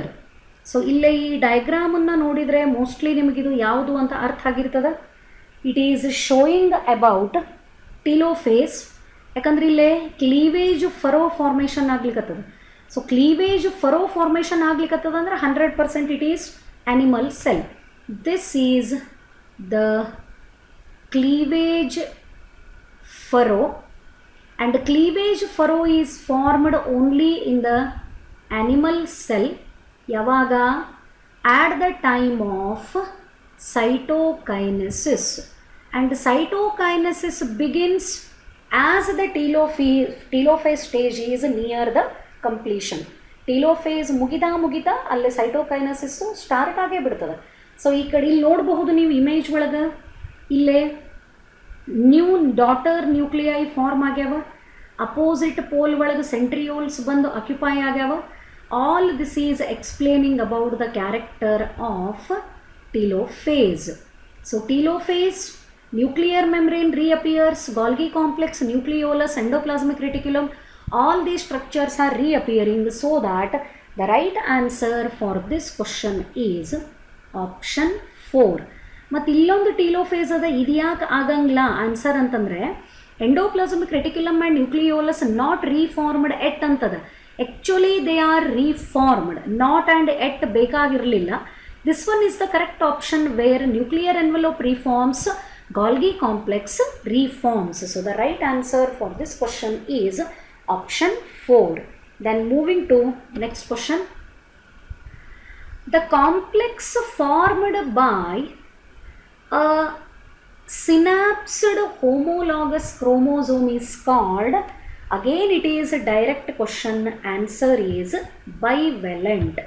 So ಇಲ್ಲೇ ಈ ಡಯಾಗ್ರಾಮನ್ನು ನೋಡಿದರೆ mostly ನಿಮಗಿದು ಯಾವುದು ಅಂತ ಅರ್ಥ ಆಗಿರ್ತದೆ. It is showing about telophase. ಯಾಕಂದ್ರೆ ಇಲ್ಲೇ cleavage furrow formation ಆಗ್ಲಿಕ್ಕತ್ತದ. ಸೊ ಕ್ಲೀವೇಜ್ ಫರೋ ಫಾರ್ಮೇಷನ್ ಆಗ್ಲಿಕ್ಕತ್ತದ ಅಂದ್ರೆ 100% it is animal cell. This is the cleavage furrow, and the cleavage furrow is formed only in the animal cell yavaga at the time of cytokinesis, and cytokinesis begins as the telophase stage is near the completion. telophase ಮುಗಿತಾ ಅಲ್ಲಿ cytokinesis start ಆಗೇ ಬಿಡ್ತದೆ. So ಈ ಕಡೆ ಇಲ್ಲಿ ನೋಡಬಹುದು ನೀವು image ಒಳಗೆ ಇಲ್ಲೇ ನ್ಯೂ ಡಾಟರ್ ನ್ಯೂಕ್ಲಿಯೈ ಫಾರ್ಮ್ ಆಗ್ಯಾವ, ಅಪೋಸಿಟ್ ಪೋಲ್ ಒಳಗೆ ಸೆಂಟ್ರಿಯೋಲ್ಸ್ ಬಂದು ಅಕ್ಯುಪೈ ಆಗ್ಯಾವ. All this is explaining about the character of telophase. So telophase, nuclear membrane reappears, Golgi complex, nucleolus, endoplasmic reticulum, all these structures are reappearing, so that the right answer for this question is option 4. ಮತ್ತು ಇಲ್ಲೊಂದು telophase ಅದ, ಇದ್ಯಾಕೆ ಆಗಂಗಿಲ್ಲ answer ಅಂತಂದರೆ endoplasmic reticulum and nucleolus not reformed at ಅಂತದ. Actually they are reformed, not and at ಬೇಕಾಗಿರಲಿಲ್ಲ. This one is the correct option where nuclear envelope reforms, Golgi complex reforms. So the right answer for this question is option 4. Then moving to next question. The complex formed by a synapsed homologous chromosome is called, again it is a direct question, answer is bivalent.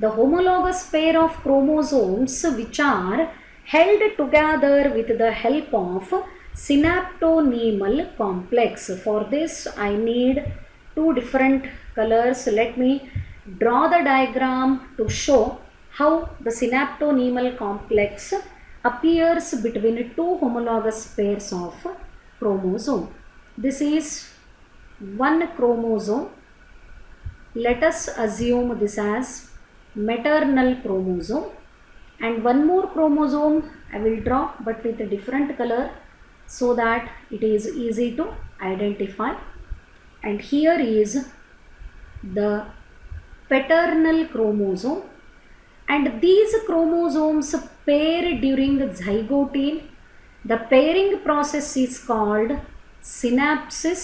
The homologous pair of chromosomes which are held together with the help of synaptonemal complex. For this I need two different colors. Let me draw the diagram to show how the synaptonemal complex appears between two homologous pairs of chromosome. This is one chromosome. Let us assume this as maternal chromosome, and one more chromosome I will draw but with a different color so that it is easy to identify. And here is the paternal chromosome, and these chromosomes pair during zygotine. The pairing process is called synapsis.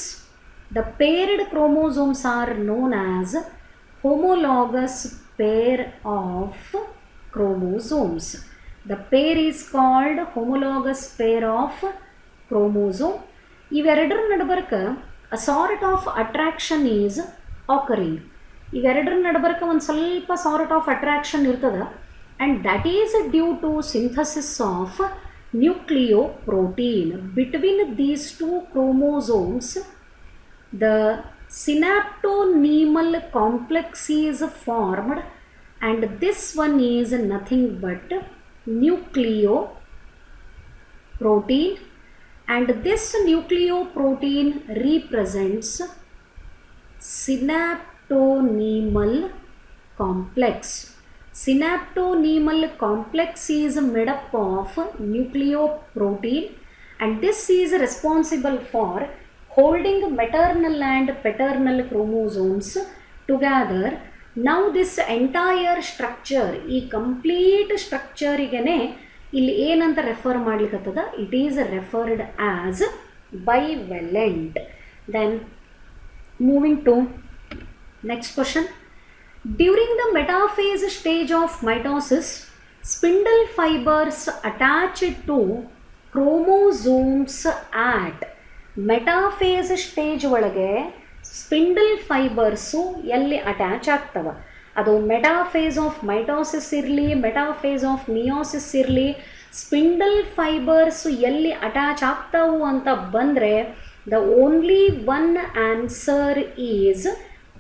The paired chromosomes are known as homologous pair of chromosomes. The pair is called homologous pair of chromosome. ಇವೆರಡರ ನಡುಬರ್ಕ a sort of attraction is occurring. ಇವೆರಡರ ನಡುಬರ್ಕ ಒಂದು ಸ್ವಲ್ಪ sort of attraction ಇರ್ತದೆ, and that is due to synthesis of nucleoprotein. Between these two chromosomes, the synaptonemal complex is formed, and this one is nothing but nucleoprotein, and this nucleoprotein represents synaptonemal complex. Synaptonemal complex is made up of nucleoprotein, and this is responsible for holding maternal and paternal chromosomes together. Now this entire structure, ಈ complete ಸ್ಟ್ರಕ್ಚರಿಗೇ ಇಲ್ಲಿ ಏನಂತ refer ಮಾಡ್ಲಿಕ್ಕತ್ತದ, it is referred as bivalent. Then moving to next question. During the metaphase stage of mitosis, spindle fibers attached to chromosomes at metaphase stage ಒಳಗೆ spindle fibres ಎಲ್ಲಿ attach ಆಗ್ತವ, ಅದು metaphase of mitosis ಇರಲಿ, metaphase of meiosis ಇರಲಿ, spindle fibres ಎಲ್ಲಿ attach ಆಗ್ತಾವು ಅಂತ ಬಂದರೆ the only one answer is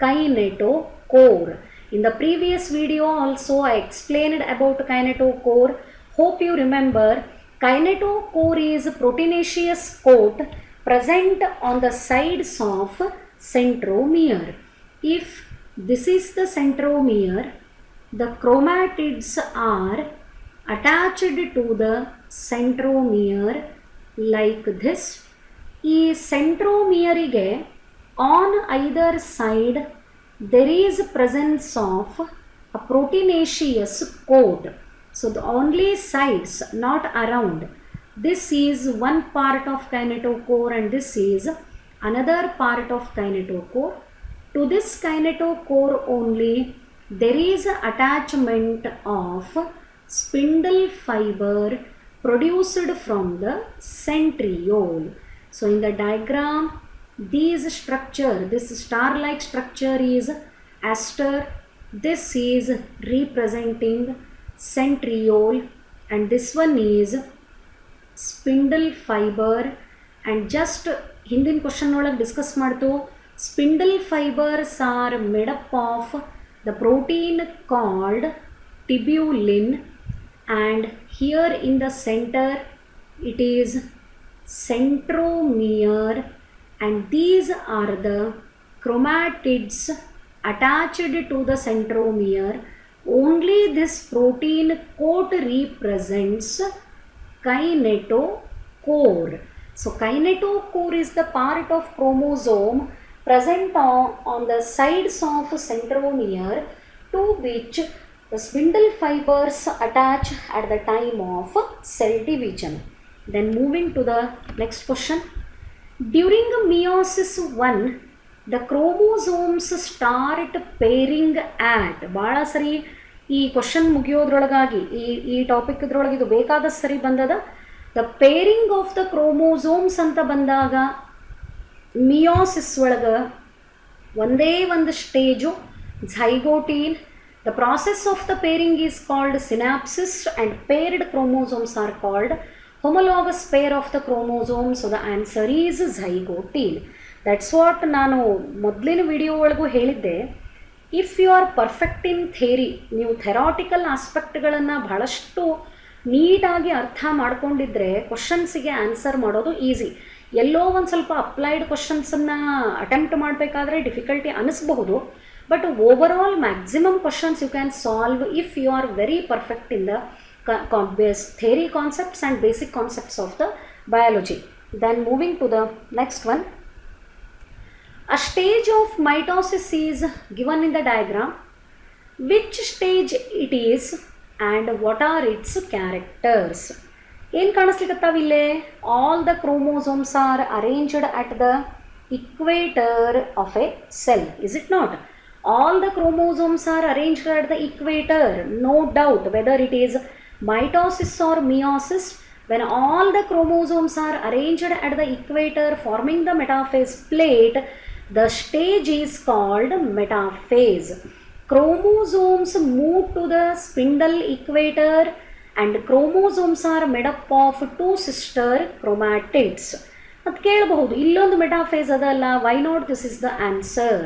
kinetochore. In the previous video also I explained about kinetochore. Hope you remember. Kinetochore is proteinaceous coat present on the sides of centromere. If this is the centromere, the chromatids are attached to the centromere like this. ಈ ಸೆಂಟ್ರೋಮಿಯರಿಗೆ on either side there is presence of a proteinaceous coat. So the only sides, not around. This is one part of kinetochore and this is another part of kinetochore. To this kinetochore only there is attachment of spindle fiber produced from the centriole. So in the diagram, these structure, this star-like structure is aster, this is representing centriole and this one is spindle fiber. And just ಹಿಂದಿನ question ಒಳಗೆ discuss ಮಾಡ್ತು, spindle fibers are made up of the protein called tubulin and here in the center it is centromere and these are the chromatids attached to the centromere. Only this protein coat represents kinetochore. So kinetochore is the part of chromosome present on the sides of centromere to which the spindle fibers attach at the time of cell division. Then moving to the next question. During meiosis 1, the chromosomes start pairing at, ಭಾಳ ಸರಿ ಈ question ಮುಗಿಯೋದ್ರೊಳಗಾಗಿ ಈ topic ಇದ್ರೊಳಗೆ ಇದು ಬೇಕಾದ ಸರಿ ಬಂದದ. The pairing of the chromosomes ಅಂತ ಬಂದಾಗ ಮಿಯೋಸಿಸ್ ಒಳಗೆ ಒಂದೇ ಒಂದು stage zygotene. The process of the pairing is called synapsis and paired chromosomes are called homologous pair of the chromosomes. So the answer is zygote. That's what ನಾನು ಮೊದಲಿನ video ಒಳಗೂ ಹೇಳಿದ್ದೆ. If you are perfect in theory, ನೀವು theoretical ಆಸ್ಪೆಕ್ಟ್ಗಳನ್ನು ಬಹಳಷ್ಟು ನೀಟಾಗಿ ಅರ್ಥ ಮಾಡ್ಕೊಂಡಿದ್ರೆ ಕ್ವಶನ್ಸಿಗೆ ಆನ್ಸರ್ ಮಾಡೋದು ಈಸಿ. ಎಲ್ಲೋ ಒಂದು ಸ್ವಲ್ಪ ಅಪ್ಲೈಡ್ ಕ್ವಶನ್ಸನ್ನು ಅಟೆಂಪ್ಟ್ ಮಾಡಬೇಕಾದ್ರೆ ಡಿಫಿಕಲ್ಟಿ ಅನ್ನಿಸ್ಬಹುದು, but over all maximum questions you can solve if you are very perfect in the theory concepts and basic concepts of the biology. Then moving to the next one. A stage of mitosis is given in the diagram. Which stage it is and what are its characters? ಏನು ಕಾಣಿಸ್ಲಿಕ್ಕತ್ತಾವಿಲ್ಲೇ? All the chromosomes are arranged at the equator of a cell, is it not? All the chromosomes are arranged at the equator, no doubt, whether it is mitosis or meiosis. When all the chromosomes are arranged at the equator forming the metaphase plate, the stage is called metaphase. Chromosomes move to the spindle equator and chromosomes are made up of two sister chromatids. ಅದು ಕೇಳಬಹುದು, ಇಲ್ಲೊಂದು metaphase ಅದಲ್ಲ, why not? This is the answer.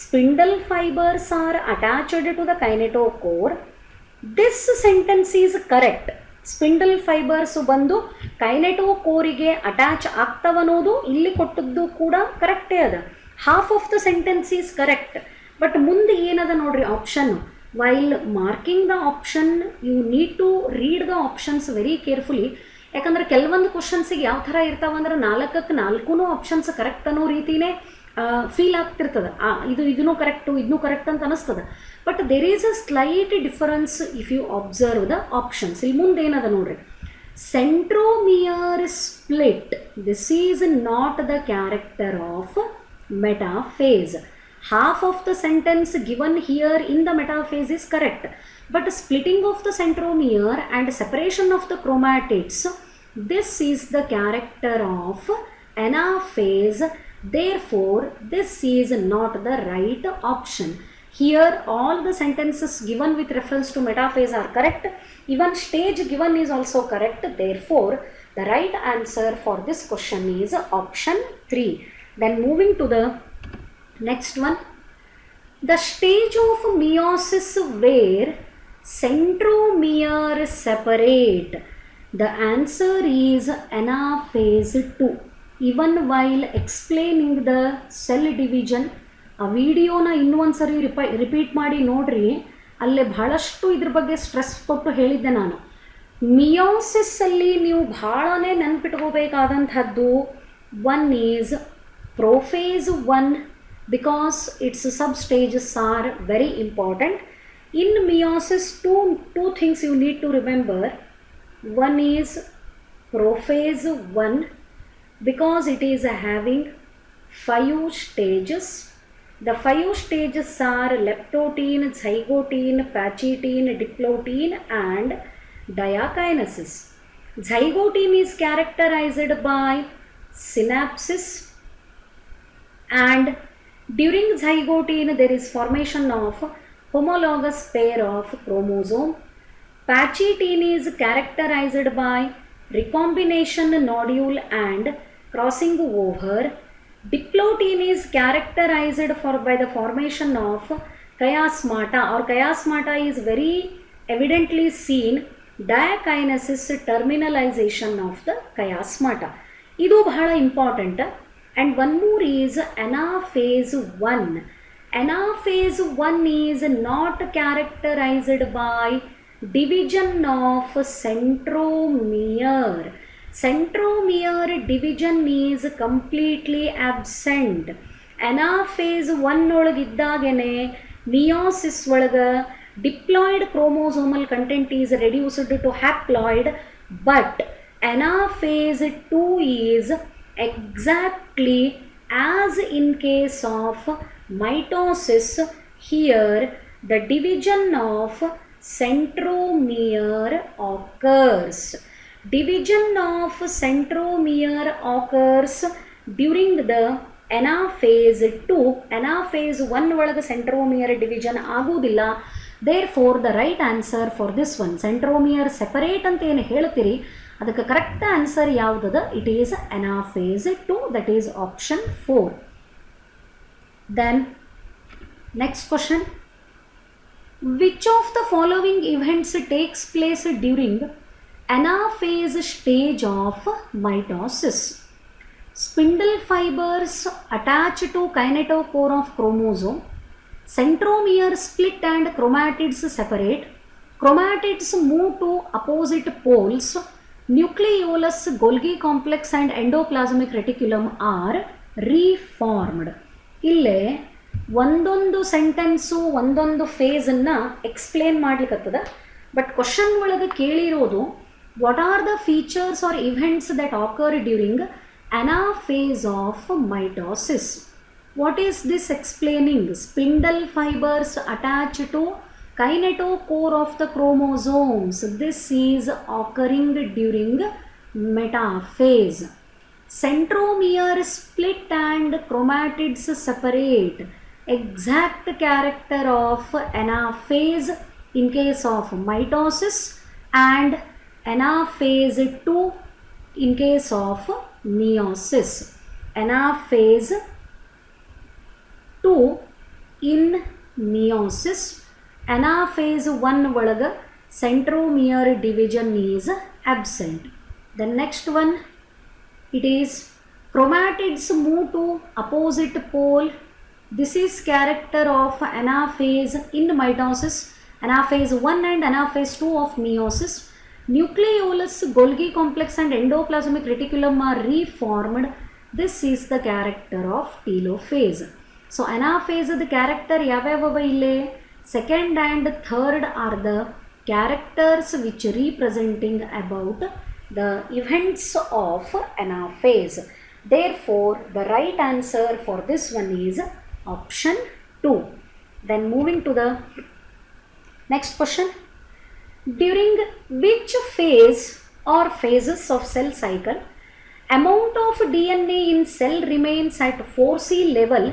Spindle fibers are attached to the kinetochore. This sentence is correct. Spindle fibres ಬಂದು ಕೈನೆಟೋಕೋರಿಗೆ attach ಆಗ್ತವನ್ನೋದು ಇಲ್ಲಿ ಕೊಟ್ಟದ್ದು ಕೂಡ ಕರೆಕ್ಟೇ ಅದ. Half of the sentence is correct. But ಮುಂದೆ ಏನದ ನೋಡ್ರಿ option. While marking the option you need to read the options very carefully. ಯಾಕಂದ್ರೆ ಕೆಲವೊಂದು ಕ್ವಶನ್ಸಿಗೆ ಯಾವ ಥರ ಇರ್ತಾವಂದ್ರೆ 4ಕ್ಕೆ 4 ಆಪ್ಷನ್ಸ್ ಕರೆಕ್ಟ್ ಅನ್ನೋ ರೀತಿಯೇ ಫೀಲ್ ಆಗ್ತಿರ್ತದೆ. ಇದೂ ಕರೆಕ್ಟು ಇದನ್ನೂ ಕರೆಕ್ಟ್ ಅಂತ ಅನಿಸ್ತದೆ. But there is a slight difference if you observe the options. ಇಲ್ಲಿ ಮುಂದೆ ಏನದ ನೋಡ್ರಿ, centromere split, this is not the character of metaphase. Half of the sentence given here in the metaphase is correct, but splitting of the centromere and separation of the chromatids, this is the character of anaphase. Therefore this is not the right option. Here all the sentences given with reference to metaphase are correct. Even stage given is also correct. Therefore, the right answer for this question is option 3. Then moving to the next one. The stage of meiosis where centromere separate. The answer is anaphase 2. Even while explaining the cell division, ಆ ವಿಡಿಯೋನ ಇನ್ನೊಂದು ಸರಿ repeat ಮಾಡಿ ನೋಡ್ರಿ, ಅಲ್ಲೇ ಬಹಳಷ್ಟು ಇದ್ರ ಬಗ್ಗೆ ಸ್ಟ್ರೆಸ್ ಕೊಟ್ಟು ಹೇಳಿದ್ದೆ ನಾನು. ಮಿಯೋಸಿಸ್ಸಲ್ಲಿ ನೀವು ಭಾಳನೇ ನೆನಪಿಟ್ಕೋಬೇಕಾದಂಥದ್ದು one is prophase 1 because its sub-stages are very important. In meiosis, two things you need to remember. One is prophase 1 because it is having 5 stages. The 5 stages are leptotene, zygotene, pachytene, diplotene and diakinesis. Zygotene is characterized by synapsis, and during zygotene there is formation of homologous pair of chromosome. Pachytene is characterized by recombination nodule and crossing over. Diplotene is characterized by the formation of chiasmata, or chiasmata is very evidently seen diakinesis, terminalization of the chiasmata. Idu bhala important. And one more is anaphase 1. Anaphase 1 is not characterized by division of centromere. Centromere division is completely absent. Anaphase 1 ಒಳಗಿದ್ದಾಗೇನೆ meiosis ಒಳಗೆ diploid chromosomal content is reduced to haploid, but anaphase 2 is exactly as in case of mitosis. Here the division of centromere occurs. Division of centromere occurs during the anaphase 2. Anaphase 1 ಒಳಗೆ centromere division ಆಗುವುದಿಲ್ಲ. Therefore the right answer for this one, centromere separate ಅಂತ ಏನು ಹೇಳ್ತೀರಿ ಅದಕ್ಕೆ correct answer ಯಾವುದದ? It is anaphase 2, that is option 4. Then next question. Which of the following events takes place during anaphase stage of mitosis? Spindle fibers attach to kinetochore of chromosome. Centromere split and chromatids separate. Chromatids move to opposite poles. Nucleolus, Golgi complex and endoplasmic reticulum are reformed. ಇಲ್ಲೇ ಒಂದೊಂದು sentence ಒಂದೊಂದು ಫೇಸನ್ನು explain ಮಾಡ್ಲಿಕ್ಕತ್ತದ. But question ಒಳಗೆ ಕೇಳಿರೋದು what are the features are events that occur during anaphase of mitosis. What is this explaining? Spindle fibers attach to kinetochore of the chromosomes. This is occurring during metaphase. Centromere split and chromatids separate. Exact character of anaphase in case of mitosis and anaphase 2 in case of meiosis. Anaphase 2 in meiosis. Anaphase 1 ಒಳಗೆ centromere division is absent. The next one, it is chromatids move to opposite pole. This is character of anaphase in mitosis, anaphase 1 and anaphase 2 of meiosis. Nucleolus, Golgi complex and endoplasmic reticulum are reformed. This is the character of telophase. So anaphase the character ಯಾವ್ಯಾವ ಇಲ್ಲಿ? Second and third are the characters which representing about the events of anaphase. Therefore the right answer for this one is option 2. Then moving to the next question. During which phase or phases of cell cycle amount of DNA in cell remains at 4C level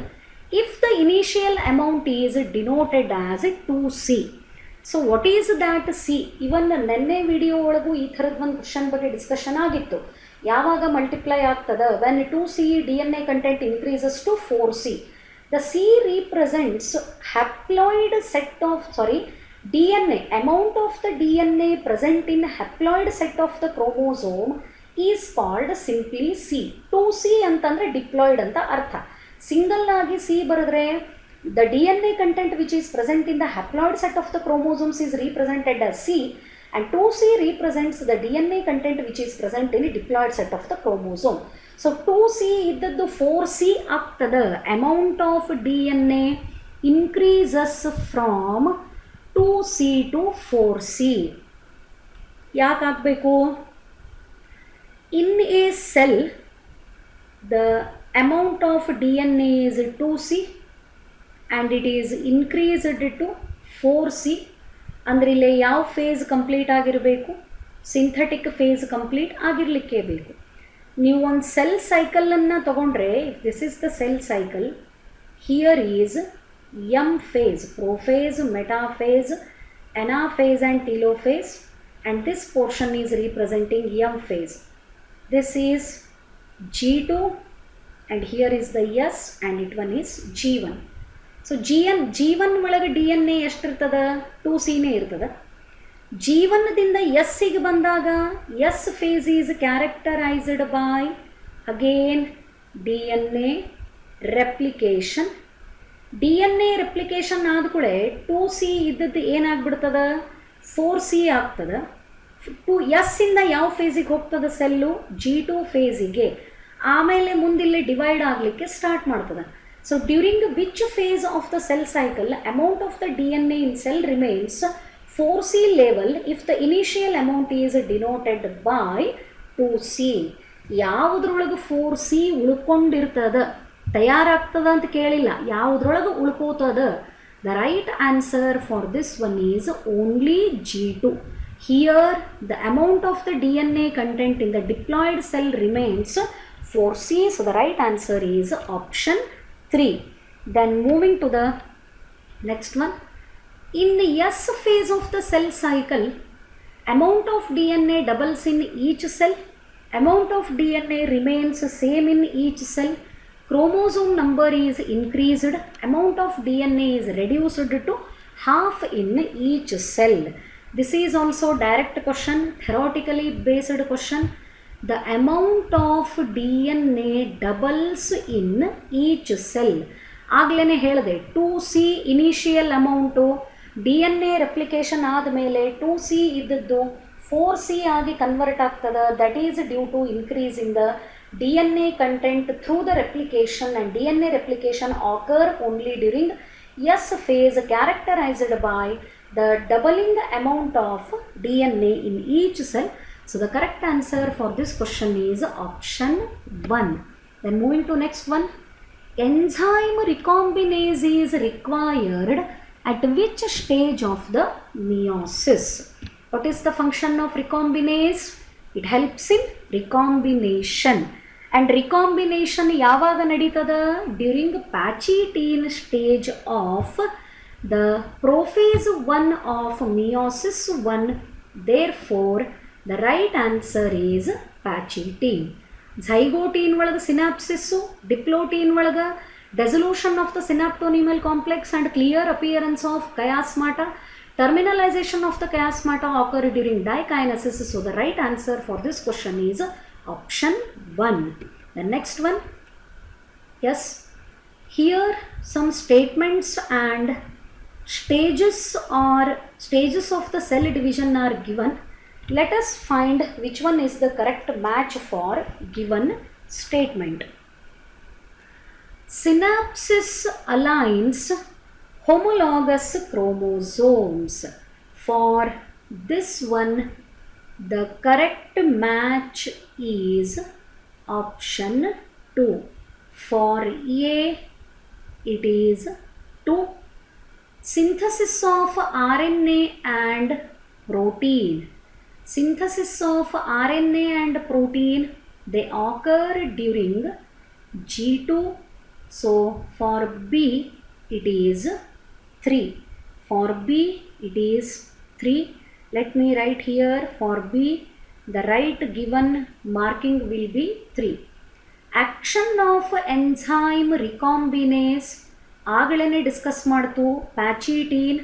if the initial amount is denoted as 2C. So what is that C? Even ನೆನ್ನೆ video ಒಳಗೂ ಈ ಥರದ ಒಂದು question ಬಗ್ಗೆ discussion ಆಗಿತ್ತು. ಯಾವಾಗ multiply ಆಗ್ತದೆ? When 2C DNA content increases to 4C. The C represents haploid set of, DNA, amount of the DNA present in haploid set of the chromosome is called simply C. 2C ಅಂತಂದರೆ diploid ಅಂತ ಅರ್ಥ. Single ಆಗಿ C ಬರೆದ್ರೆ the DNA content which is present in the haploid set of the chromosomes is represented as C, and 2C represents the DNA content which is present in the diploid set of the chromosome. So 2C iddaddu 4C ಆಗ್ತದೆ. amount of DNA increases from 2C to 4C. ಯಾಕೆ ಆಗಬೇಕು? in a cell the amount of DNA is 2C and it is increased to 4C. ಅಂದರೆ ಇಲ್ಲಿ ಯಾವ phase complete ಆಗಿರಬೇಕು? Synthetic phase complete ಆಗಿರಲಿಕ್ಕೆ ಬೇಕು. ನೀವು ಒಂದು ಸೆಲ್ ಸೈಕಲನ್ನು ತಗೊಂಡ್ರೆ, this is the cell cycle, here is M phase, prophase, metaphase, anaphase and telophase, and this portion is representing M phase. This is G2 and here is the S and it one is G1. So G1 ಒಳಗೆ DNA ಎಷ್ಟಿರ್ತದೆ? 2Cನೇ ಇರ್ತದೆ. G1ದಿಂದ Sಗೆ ಬಂದಾಗ S phase is characterised by again DNA replication. DNA replication ಆದ ಕೂಡಲೇ 2C ಇದ್ದದ್ದು ಏನಾಗ್ಬಿಡ್ತದೆ? 4C ಆಗ್ತದೆ. S ಇಂದ ಯಾವ ಫೇಸಿಗೆ ಹೋಗ್ತದೆ ಸೆಲ್ಲು? G2 ಫೇಸಿಗೆ. ಆಮೇಲೆ ಮುಂದಿಲ್ಲಿ ಡಿವೈಡ್ ಆಗಲಿಕ್ಕೆ ಸ್ಟಾರ್ಟ್ ಮಾಡ್ತದೆ. So during which phase of the cell cycle amount of the DNA in cell remains 4C level if the initial amount is denoted by 2C. ಯಾವುದ್ರೊಳಗೆ 4C ಉಳ್ಕೊಂಡಿರ್ತದೆ, ತಯಾರಾಗ್ತದ ಅಂತ ಕೇಳಿಲ್ಲ, ಯಾವುದ್ರೊಳಗೆ ಉಳ್ಕೋತದ? The right answer for this one is only G2. Here the amount of the DNA content in the diploid cell remains 4C. So the right answer is option 3. Then moving to the next one. In the S phase of the cell cycle, amount of DNA doubles in each cell, amount of DNA remains same in each cell, chromosome number is increased, amount of DNA is reduced to half in each cell. This is also direct question, theoretically based question. The amount of DNA doubles in each cell. ಆಗಲೇ ಹೇಳಿದೆ 2C initial amount, DNA replication ಆದಮೇಲೆ 2C ಇದ್ದದ್ದು 4C ಆಗಿ convert ಆಗ್ತದೆ. That is due to increase in the DNA content through the replication, and DNA replication occur only during S phase characterized by the doubling amount of DNA in each cell. So the correct answer for this question is option 1. Then moving to next one. Enzyme recombinase is required at which stage of the meiosis? What is the function of recombinase? It helps in recombination. And recombination ಯಾವಾಗ ನಡೀತದ? During pachytene stage of the prophase 1 of meiosis 1. Therefore the right answer is pachytene. ಝೈಗೋಟೀನ್ ಒಳಗೆ synapsis, diplotene ಒಳಗೆ dissolution of the synaptonemal complex and clear appearance of chiasmata, terminalization of the chiasmata occur during dikinasis. So the right answer for this question is option 1. The next one, yes, here some statements and stages of the cell division are given. Let us find which one is the correct match for given statement. Synapsis aligns homologous chromosomes. For this one, the correct match is option 2. For A, it is 2. Synthesis of RNA and protein. Synthesis of RNA and protein, they occur during G2 So for B it is 3. For B it is 3. Let me write here for B the right given marking will be 3. Action of enzyme recombinase ಆಗಲೇ discuss ಮಾಡ್ತು pachytene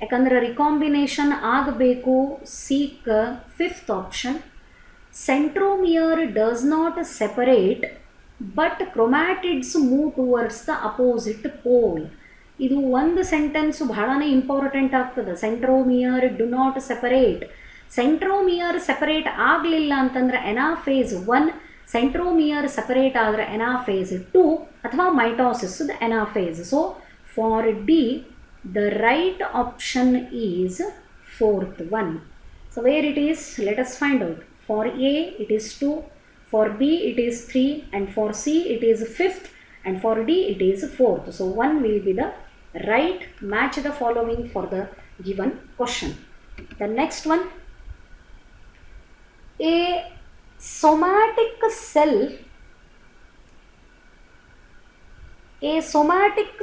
ಯಾಕಂದ್ರೆ recombination ಆಗಬೇಕು seek fifth option centromere does not separate but chromatids move towards the opposite pole ಇದು ಒಂದು sentence ಬಹಳನೇ important ಆಗ್ತದೆ centromere do not separate centromere separate ಆಗಲಿಲ್ಲ ಅಂತಂದ್ರೆ ಎನಾಫೇಸ್ 1 ಸೆಂಟ್ರೋಮಿಯರ್ ಸೆಪರೇಟ್ ಆದರೆ ಎನಾಫೇಸ್ 2 ಅಥವಾ ಮೈಟೋಸಿಸ್ ದ anaphase so for D the right option is fourth one so where it is let us find out for A it is 2 for B it is 3 and for C it is 5th and for D it is 4th. So 1 will be the right match the following for the given question. The next one, a somatic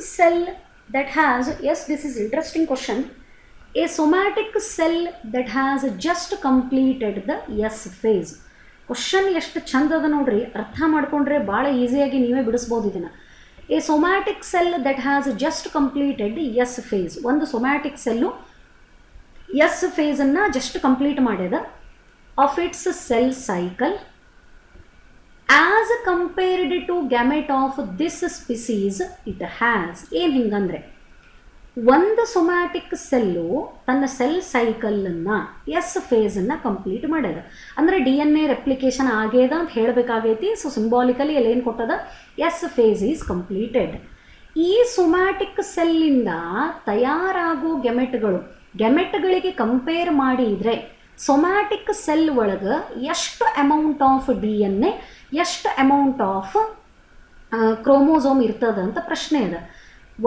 cell that has, yes this is interesting question, a somatic cell that has just completed the S phase. Question ಎಷ್ಟು ಚಂದದ ನೋಡ್ರಿ ಅರ್ಥ ಮಾಡ್ಕೊಂಡ್ರೆ ಭಾಳ ಈಸಿಯಾಗಿ ನೀವೇ ಬಿಡಿಸ್ಬೋದು ಇದನ್ನು a somatic cell that has just completed S phase ಒಂದು ಸೊಮ್ಯಾಟಿಕ್ ಸೆಲ್ಲು ಎಸ್ ಫೇಸನ್ನು ಜಸ್ಟ್ ಕಂಪ್ಲೀಟ್ ಮಾಡ್ಯದ of its cell cycle as compared to gamete of this species it has ಏನು ಹಿಂಗಂದ್ರೆ ಒಂದು ಸೊಮ್ಯಾಟಿಕ್ ಸೆಲ್ಲು ತನ್ನ ಸೆಲ್ ಸೈಕಲನ್ನು ಎಸ್ ಫೇಸನ್ನು complete ಮಾಡ್ಯದ ಅಂದರೆ ಡಿ ಎನ್ ಎ ರೆಪ್ಲಿಕೇಶನ್ ಆಗ್ಯದ ಅಂತ ಹೇಳಬೇಕಾಗೈತಿ ಸೊ ಸಿಂಬಾಲಿಕಲಿ ಅಲ್ಲಿ ಏನು ಕೊಟ್ಟದ ಎಸ್ ಫೇಸ್ ಈಸ್ ಕಂಪ್ಲೀಟೆಡ್ ಈ ಸೊಮ್ಯಾಟಿಕ್ ಸೆಲ್ಲಿಂದ ತಯಾರಾಗೋ ಗೆಮೆಟ್ಗಳಿಗೆ ಕಂಪೇರ್ ಮಾಡಿದರೆ ಸೊಮ್ಯಾಟಿಕ್ ಸೆಲ್ ಒಳಗೆ ಎಷ್ಟು amount of D N A ಎಷ್ಟು ಅಮೌಂಟ್ ಆಫ್ ಕ್ರೋಮೋಸೋಮ್ ಇರ್ತದ ಅಂತ ಪ್ರಶ್ನೆ ಅದ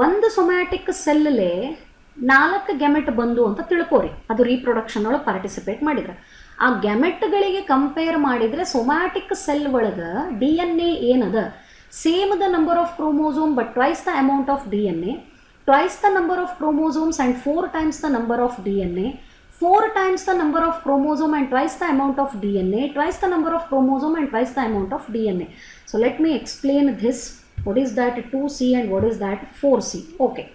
ಒಂದು ಸೊಮ್ಯಾಟಿಕ್ ಸೆಲ್ಲೇ 4 ಗ್ಯಾಮೆಟ್ ಬಂದು ಅಂತ ತಿಳ್ಕೋರಿ ಅದು ರೀಪ್ರೊಡಕ್ಷನ್ ಒಳಗೆ ಪಾರ್ಟಿಸಿಪೇಟ್ ಮಾಡಿದ್ರೆ ಆ ಗ್ಯಾಮೆಟ್ಗಳಿಗೆ ಕಂಪೇರ್ ಮಾಡಿದರೆ ಸೊಮ್ಯಾಟಿಕ್ ಸೆಲ್ ಒಳಗೆ ಡಿ ಎನ್ ಎ ಏನದ same the number of chromosome but twice the amount of D N A twice the number of chromosomes and 4 times the number of DNA 4 times the number of chromosome and twice the amount of DNA twice the number of chromosome and twice the amount of DNA. So let me explain this. What is that 2C and what is that 4C? Okay.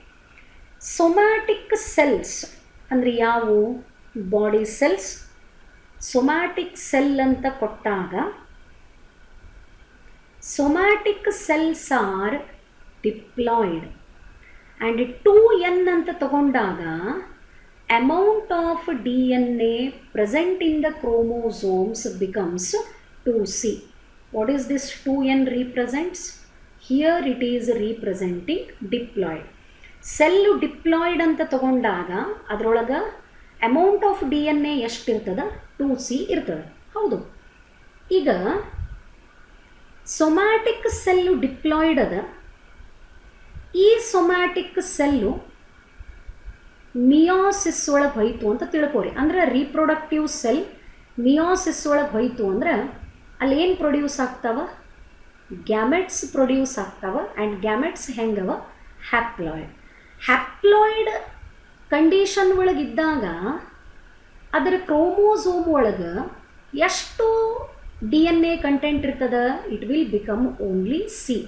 Somatic cells ಅಂದರೆ ಯಾವು body cells somatic cell ಅಂತ ಕೊಟ್ಟಾಗ somatic cells are diploid and 2N ಅಂತ ತಗೊಂಡಾಗ amount of DNA present in the chromosomes becomes 2C. What is this 2N represents? Here it is representing diploid. Cell diploid ಅಂತ ತಗೊಂಡಾಗ ಅದರೊಳಗೆ amount of D N A ಎಷ್ಟಿರ್ತದ 2C ಇರ್ತದೆ ಹೌದು ಈಗ somatic cell diploid ಅದ ಈ ಸೊಮ್ಯಾಟಿಕ್ ಸೆಲ್ಲು ಮಿಯೋಸಿಸ್ ಒಳಗೆ ಹೋಯ್ತು ಅಂತ ತಿಳ್ಕೊರಿ ಅಂದ್ರೆ ರೀಪ್ರೊಡಕ್ಟಿವ್ ಸೆಲ್ ಮಿಯೋಸಿಸ್ ಒಳಗೆ ಹೋಯ್ತು ಅಂದ್ರೆ ಅಲ್ಲಿ ಏನು ಪ್ರೊಡ್ಯೂಸ್ ಆಗ್ತಾವ ಗ್ಯಾಮೆಟ್ಸ್ ಪ್ರೊಡ್ಯೂಸ್ ಆಗ್ತಾವ ಆ್ಯಂಡ್ ಗ್ಯಾಮೆಟ್ಸ್ ಹೆಂಗವ ಹ್ಯಾಪ್ಲಾಯ್ಡ್ ಕಂಡೀಷನ್ ಒಳಗಿದ್ದಾಗ ಅದರ ಕ್ರೋಮೋಸೋಮ್ ಒಳಗೆ ಎಷ್ಟು ಡಿ ಎನ್ ಎ ಕಂಟೆಂಟ್ ಇರ್ತದ it will become only C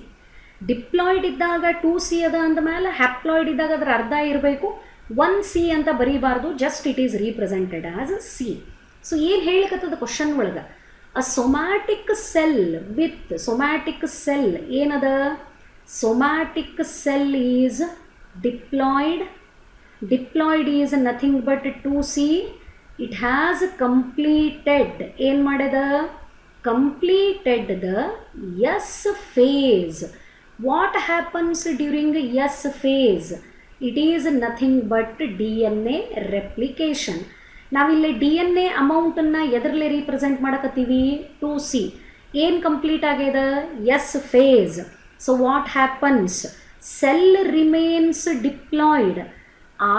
diploid ಇದ್ದಾಗ 2C ಅದ ಅಂದಮೇಲೆ ಹ್ಯಾಪ್ಲಾಯ್ಡ್ ಇದ್ದಾಗ ಅದರ ಅರ್ಧ ಇರಬೇಕು 1C ಅಂತ ಬರೀಬಾರ್ದು just it is represented as C so ಏನು ಹೇಳಿಕತ್ತದ ಕ್ವಶನ್ ಒಳಗೆ a somatic cell with somatic cell ಏನದ somatic cell is diploid is nothing but 2C it has completed ಏನು ಮಾಡ್ಯದ completed the S phase what happens during S phase it is nothing but D N A replication ನಾವಿಲ್ಲಿ D N A ಅಮೌಂಟನ್ನು ಎದರಲ್ಲಿ represent ಮಾಡಕತ್ತೀವಿ 2C ಏನು complete ಆಗ್ಯದ S phase so what happens cell remains diploid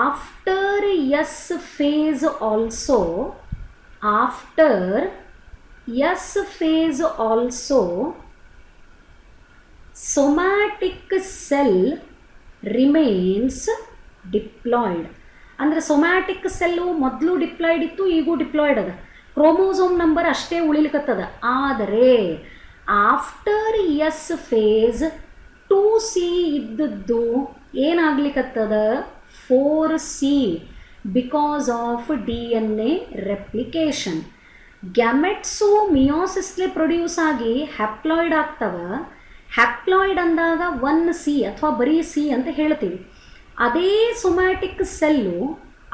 after S phase also somatic cell remains diploid. ಅಂದರೆ somatic cell ಮೊದಲು diploid ಇತ್ತು, ಈಗೂ ಡಿಪ್ಲಾಯ್ಡ್ ಅದ. ಕ್ರೋಮೋಸೋಮ್ ನಂಬರ್ ಅಷ್ಟೇ ಉಳಿಲಿಕತ್ತದ. ಆದರೆ ಆಫ್ಟರ್ ಎಸ್ ಫೇಸ್ 2C ಇದ್ದದ್ದು ಏನಾಗ್ಲಿಕ್ಕತ್ತದ 4C because of DNA replication. Gametes ಮಿಯೋಸಿಸ್ಲೆ ಪ್ರೊಡ್ಯೂಸ್ ಆಗಿ ಹ್ಯಾಪ್ಲಾಯ್ಡ್ ಆಗ್ತವೆ. ಹ್ಯಾಪ್ಲಾಯ್ಡ್ ಅಂದಾಗ 1C ಅಥವಾ ಬರೀ C ಅಂತ ಹೇಳ್ತೀವಿ. ಅದೇ ಸೊಮ್ಯಾಟಿಕ್ ಸೆಲ್ಲು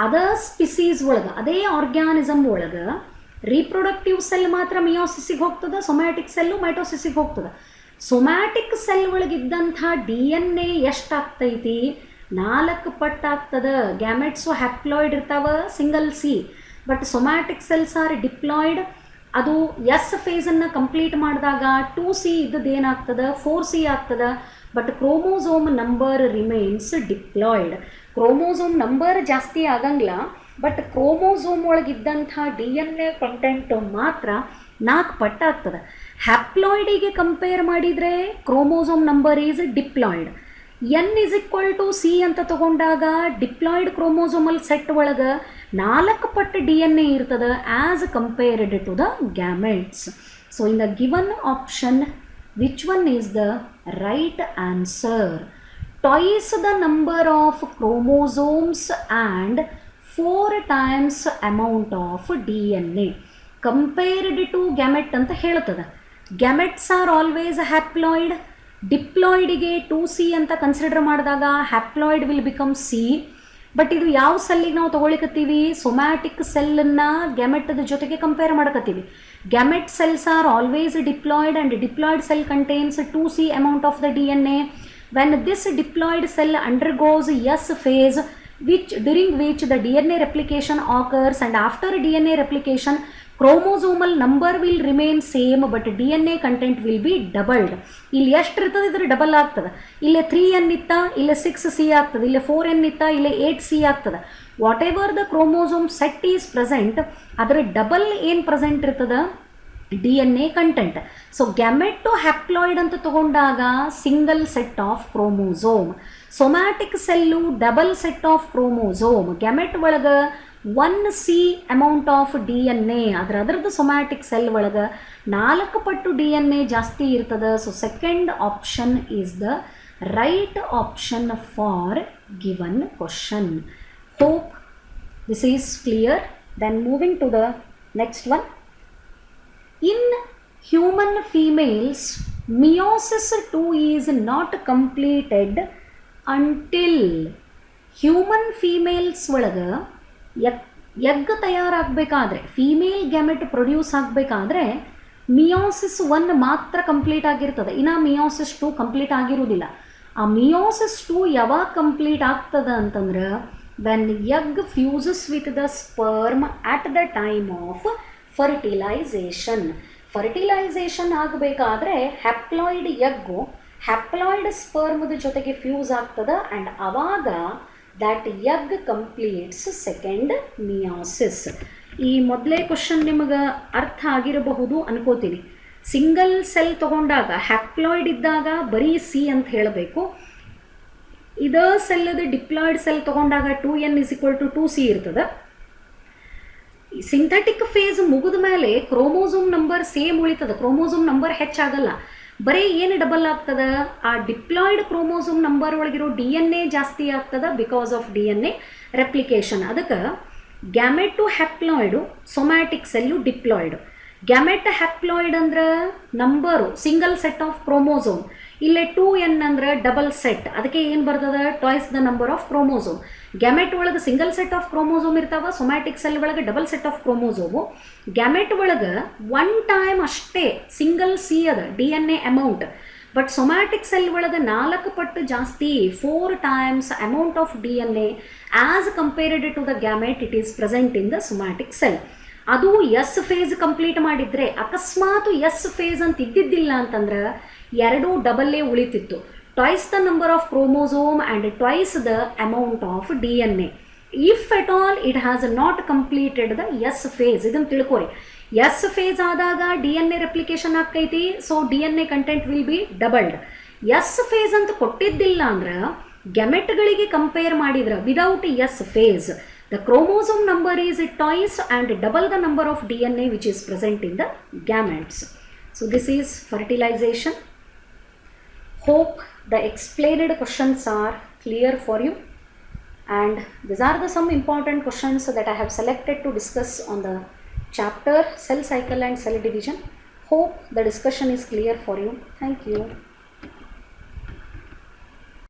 ಅದರ್ ಸ್ಪಿಸೀಸ್ ಒಳಗೆ, ಅದೇ ಆರ್ಗ್ಯಾನಿಸಮ್ ಒಳಗೆ ರೀಪ್ರೊಡಕ್ಟಿವ್ ಸೆಲ್ ಮಾತ್ರ ಮಿಯೋಸಿಸಿಗೆ ಹೋಗ್ತದೆ, ಸೊಮ್ಯಾಟಿಕ್ ಸೆಲ್ಲು ಮೈಟೋಸಿಸಿಗೆ ಹೋಗ್ತದೆ. ಸೊಮ್ಯಾಟಿಕ್ ಸೆಲ್ ಒಳಗಿದ್ದಂಥ DNA ಎಷ್ಟಾಗ್ತೈತಿ? 4 ಪಟ್ಟಾಗ್ತದೆ. ಗ್ಯಾಮೆಟ್ಸು ಹ್ಯಾಪ್ಲಾಯ್ಡ್ ಇರ್ತಾವೆ, single C. But somatic cells are diploid. ಅದು ಎಸ್ ಫೇಸನ್ನು ಕಂಪ್ಲೀಟ್ ಮಾಡಿದಾಗ 2C ಇದ್ದದ್ದು ಏನಾಗ್ತದೆ 4C ಆಗ್ತದೆ. But chromosome number remains diploid. Chromosome number ಜಾಸ್ತಿ ಆಗಂಗಿಲ್ಲ, ಬಟ್ ಕ್ರೋಮೋಸೋಮ್ ಒಳಗಿದ್ದಂಥ DNA ಕಂಟೆಂಟು ಮಾತ್ರ 4 ಪಟ್ಟಾಗ್ತದೆ. ಹ್ಯಾಪ್ಲಾಯ್ಡಿಗೆ ಕಂಪೇರ್ ಮಾಡಿದರೆ chromosome number is diploid. N=C ಅಂತ ತಗೊಂಡಾಗ ಡಿಪ್ಲಾಯ್ಡ್ ಕ್ರೋಮೋಸೋಮಲ್ ಸೆಟ್ ಒಳಗೆ 4 ಪಟ್ಟು DNA ಇರ್ತದೆ as compared to the gametes. So in the given option which one is the right answer? Twice the number of chromosomes and 4 times amount of DNA compared to gamete ಅಂತ ಹೇಳ್ತದೆ. Gametes are always haploid. ಡಿಪ್ಲಾಯ್ಡಿಗೆ 2C ಅಂತ consider ಮಾಡಿದಾಗ haploid will become C. But ಇದು ಯಾವ ಸೆಲ್ಲಿಗೆ ನಾವು ತೊಗೊಳಿಕತ್ತೀವಿ? ಸೊಮ್ಯಾಟಿಕ್ ಸೆಲ್ಲನ್ನು ಗ್ಯಾಮೆಟದ ಜೊತೆಗೆ ಕಂಪೇರ್ ಮಾಡಕತ್ತೀವಿ. Gamete cells are always diploid and diploid cell contains 2C amount of the DNA. When this diploid cell undergoes S phase, during which the DNA replication occurs, and after DNA replication, chromosomal number will remain same, but DNA content will be doubled. ಇಲ್ಲಿ ಎಷ್ಟು ಇರ್ತದೆ ಇದ್ರೆ double ಆಗ್ತದೆ. ಇಲ್ಲೇ 3N ಇತ್ತ, ಇಲ್ಲೇ 6C ಆಗ್ತದೆ, ಇಲ್ಲೇ 4N ಇತ್ತ, ಇಲ್ಲೇ 8C ಆಗ್ತದೆ. Whatever the chromosome set is present, ಅದರ ಡಬಲ್ ಏನು ಪ್ರೆಸೆಂಟ್ ಇರ್ತದೆ DNA content. So gamete to haploid ಅಂತ ತಗೊಂಡಾಗ single set of chromosome. Somatic cell double set of chromosome. Gamete ಒಳಗೆ 1C amount ಆಫ್ DNA, ಅದರದ್ದು somatic cell ಒಳಗೆ 4 ಪಟ್ಟು DNA ಜಾಸ್ತಿ ಇರ್ತದೆ. So second option is the right option for given question. Hope this is clear. Then moving to the next one. In human females, meiosis II is not completed until human females ಒಳಗೆ egg ತಯಾರಾಗಬೇಕಾದ್ರೆ, female gamete produce ಆಗಬೇಕಾದ್ರೆ meiosis 1 ಮಾತ್ರ complete ಆಗಿರ್ತದೆ. ಇನ್ನು meiosis 2 complete ಆಗಿರೋದಿಲ್ಲ. ಆ meiosis 2 ಯಾವಾಗ complete ಆಗ್ತದೆ ಅಂತಂದ್ರೆ when egg fuses with the sperm at the time of fertilisation. Fertilisation ಆಗಬೇಕಾದ್ರೆ ಹ್ಯಾಪ್ಲಾಯ್ಡ್ ಎಗ್ಗು ಹ್ಯಾಪ್ಲಾಯ್ಡ್ ಸ್ಪರ್ಮದ ಜೊತೆಗೆ ಫ್ಯೂಸ್ ಆಗ್ತದೆ. ಆ್ಯಂಡ್ ಆವಾಗ that egg completes second meiosis. ಈ ಮೊದಲೇ ಕ್ವಶನ್ ನಿಮಗೆ ಅರ್ಥ ಆಗಿರಬಹುದು ಅನ್ಕೋತೀನಿ. ಸಿಂಗಲ್ ಸೆಲ್ ತಗೊಂಡಾಗ ಹ್ಯಾಪ್ಲಾಯ್ಡ್ ಇದ್ದಾಗ ಬರೀ C ಅಂತ ಹೇಳಬೇಕು. ಇದೇ ಸೆಲ್ಲದ ಡಿಪ್ಲಾಯ್ಡ್ ಸೆಲ್ ತಗೊಂಡಾಗ 2N=2C ಇರ್ತದೆ. ಸಿಂಥೆಟಿಕ್ ಫೇಸ್ ಮುಗಿದ ಮೇಲೆ ಕ್ರೋಮೋಸೋಮ್ ನಂಬರ್ ಸೇಮ್ ಉಳಿತದೆ, ಕ್ರೋಮೋಸೋಮ್ ನಂಬರ್ ಹೆಚ್ಚಾಗಲ್ಲ. ಬರೀ ಏನು ಡಬಲ್ ಆಗ್ತದೆ? ಆ ಡಿಪ್ಲಾಯ್ಡ್ ಕ್ರೋಮೋಸೋಮ್ ನಂಬರ್ ಒಳಗಿರೋ DNA ಜಾಸ್ತಿ ಆಗ್ತದೆ ಬಿಕಾಸ್ ಆಫ್ DNA ರೆಪ್ಲಿಕೇಶನ್. ಅದಕ್ಕೆ gamete to haploid, somatic cell diploid. Gamete haploid ಅಂದ್ರೆ number single set of chromosome. ಇಲ್ಲೇ 2N ಅಂದ್ರೆ ಡಬಲ್ ಸೆಟ್, ಅದಕ್ಕೆ ಏನು ಬರ್ತದೆ twice the number of chromosome. Gamete ಒಳಗೆ ಸಿಂಗಲ್ ಸೆಟ್ ಆಫ್ ಕ್ರೋಮೋಸೋಮ್ ಇರ್ತಾವೆ, ಸೊಮ್ಯಾಟಿಕ್ ಸೆಲ್ ಒಳಗೆ double set of chromosome. Gamete ಒಳಗೆ 1 ಟೈಮ್ ಅಷ್ಟೇ ಸಿಂಗಲ್ C ಅದ DNA ಅಮೌಂಟ್. ಬಟ್ ಸೊಮ್ಯಾಟಿಕ್ ಸೆಲ್ ಒಳಗೆ 4 ಪಟ್ಟು ಜಾಸ್ತಿ 4 times amount of DNA as compared to the gamete it is present in the somatic cell. ಅದು ಎಸ್ ಫೇಸ್ ಕಂಪ್ಲೀಟ್ ಮಾಡಿದರೆ, ಅಕಸ್ಮಾತ್ ಎಸ್ ಫೇಸ್ ಅಂತ ಇದ್ದಿದ್ದಿಲ್ಲ ಅಂತಂದ್ರೆ 2 ಡಬಲ್ಲೇ ಉಳಿತಿತ್ತು. Twice the number of chromosome and twice the amount of DNA. If at all it has not completed the S phase. ಇದನ್ನು ತಿಳ್ಕೊರಿ. S phase ಆದಾಗ DNA ರೆಪ್ಲಿಕೇಶನ್ ಆಗ್ತೈತಿ, so DNA content will be doubled. S phase ಅಂತ ಕೊಟ್ಟಿದ್ದಿಲ್ಲ ಅಂದ್ರೆ ಗ್ಯಾಮೆಟ್ಗಳಿಗೆ compare ಮಾಡಿದ್ರೆ without S phase the chromosome number is twice and double the number of DNA which is present in the gametes. So this is fertilization. Hope the explained questions are clear for you, and these are the some important questions that I have selected to discuss on the chapter cell cycle and cell division. Hope the discussion is clear for you. Thank you.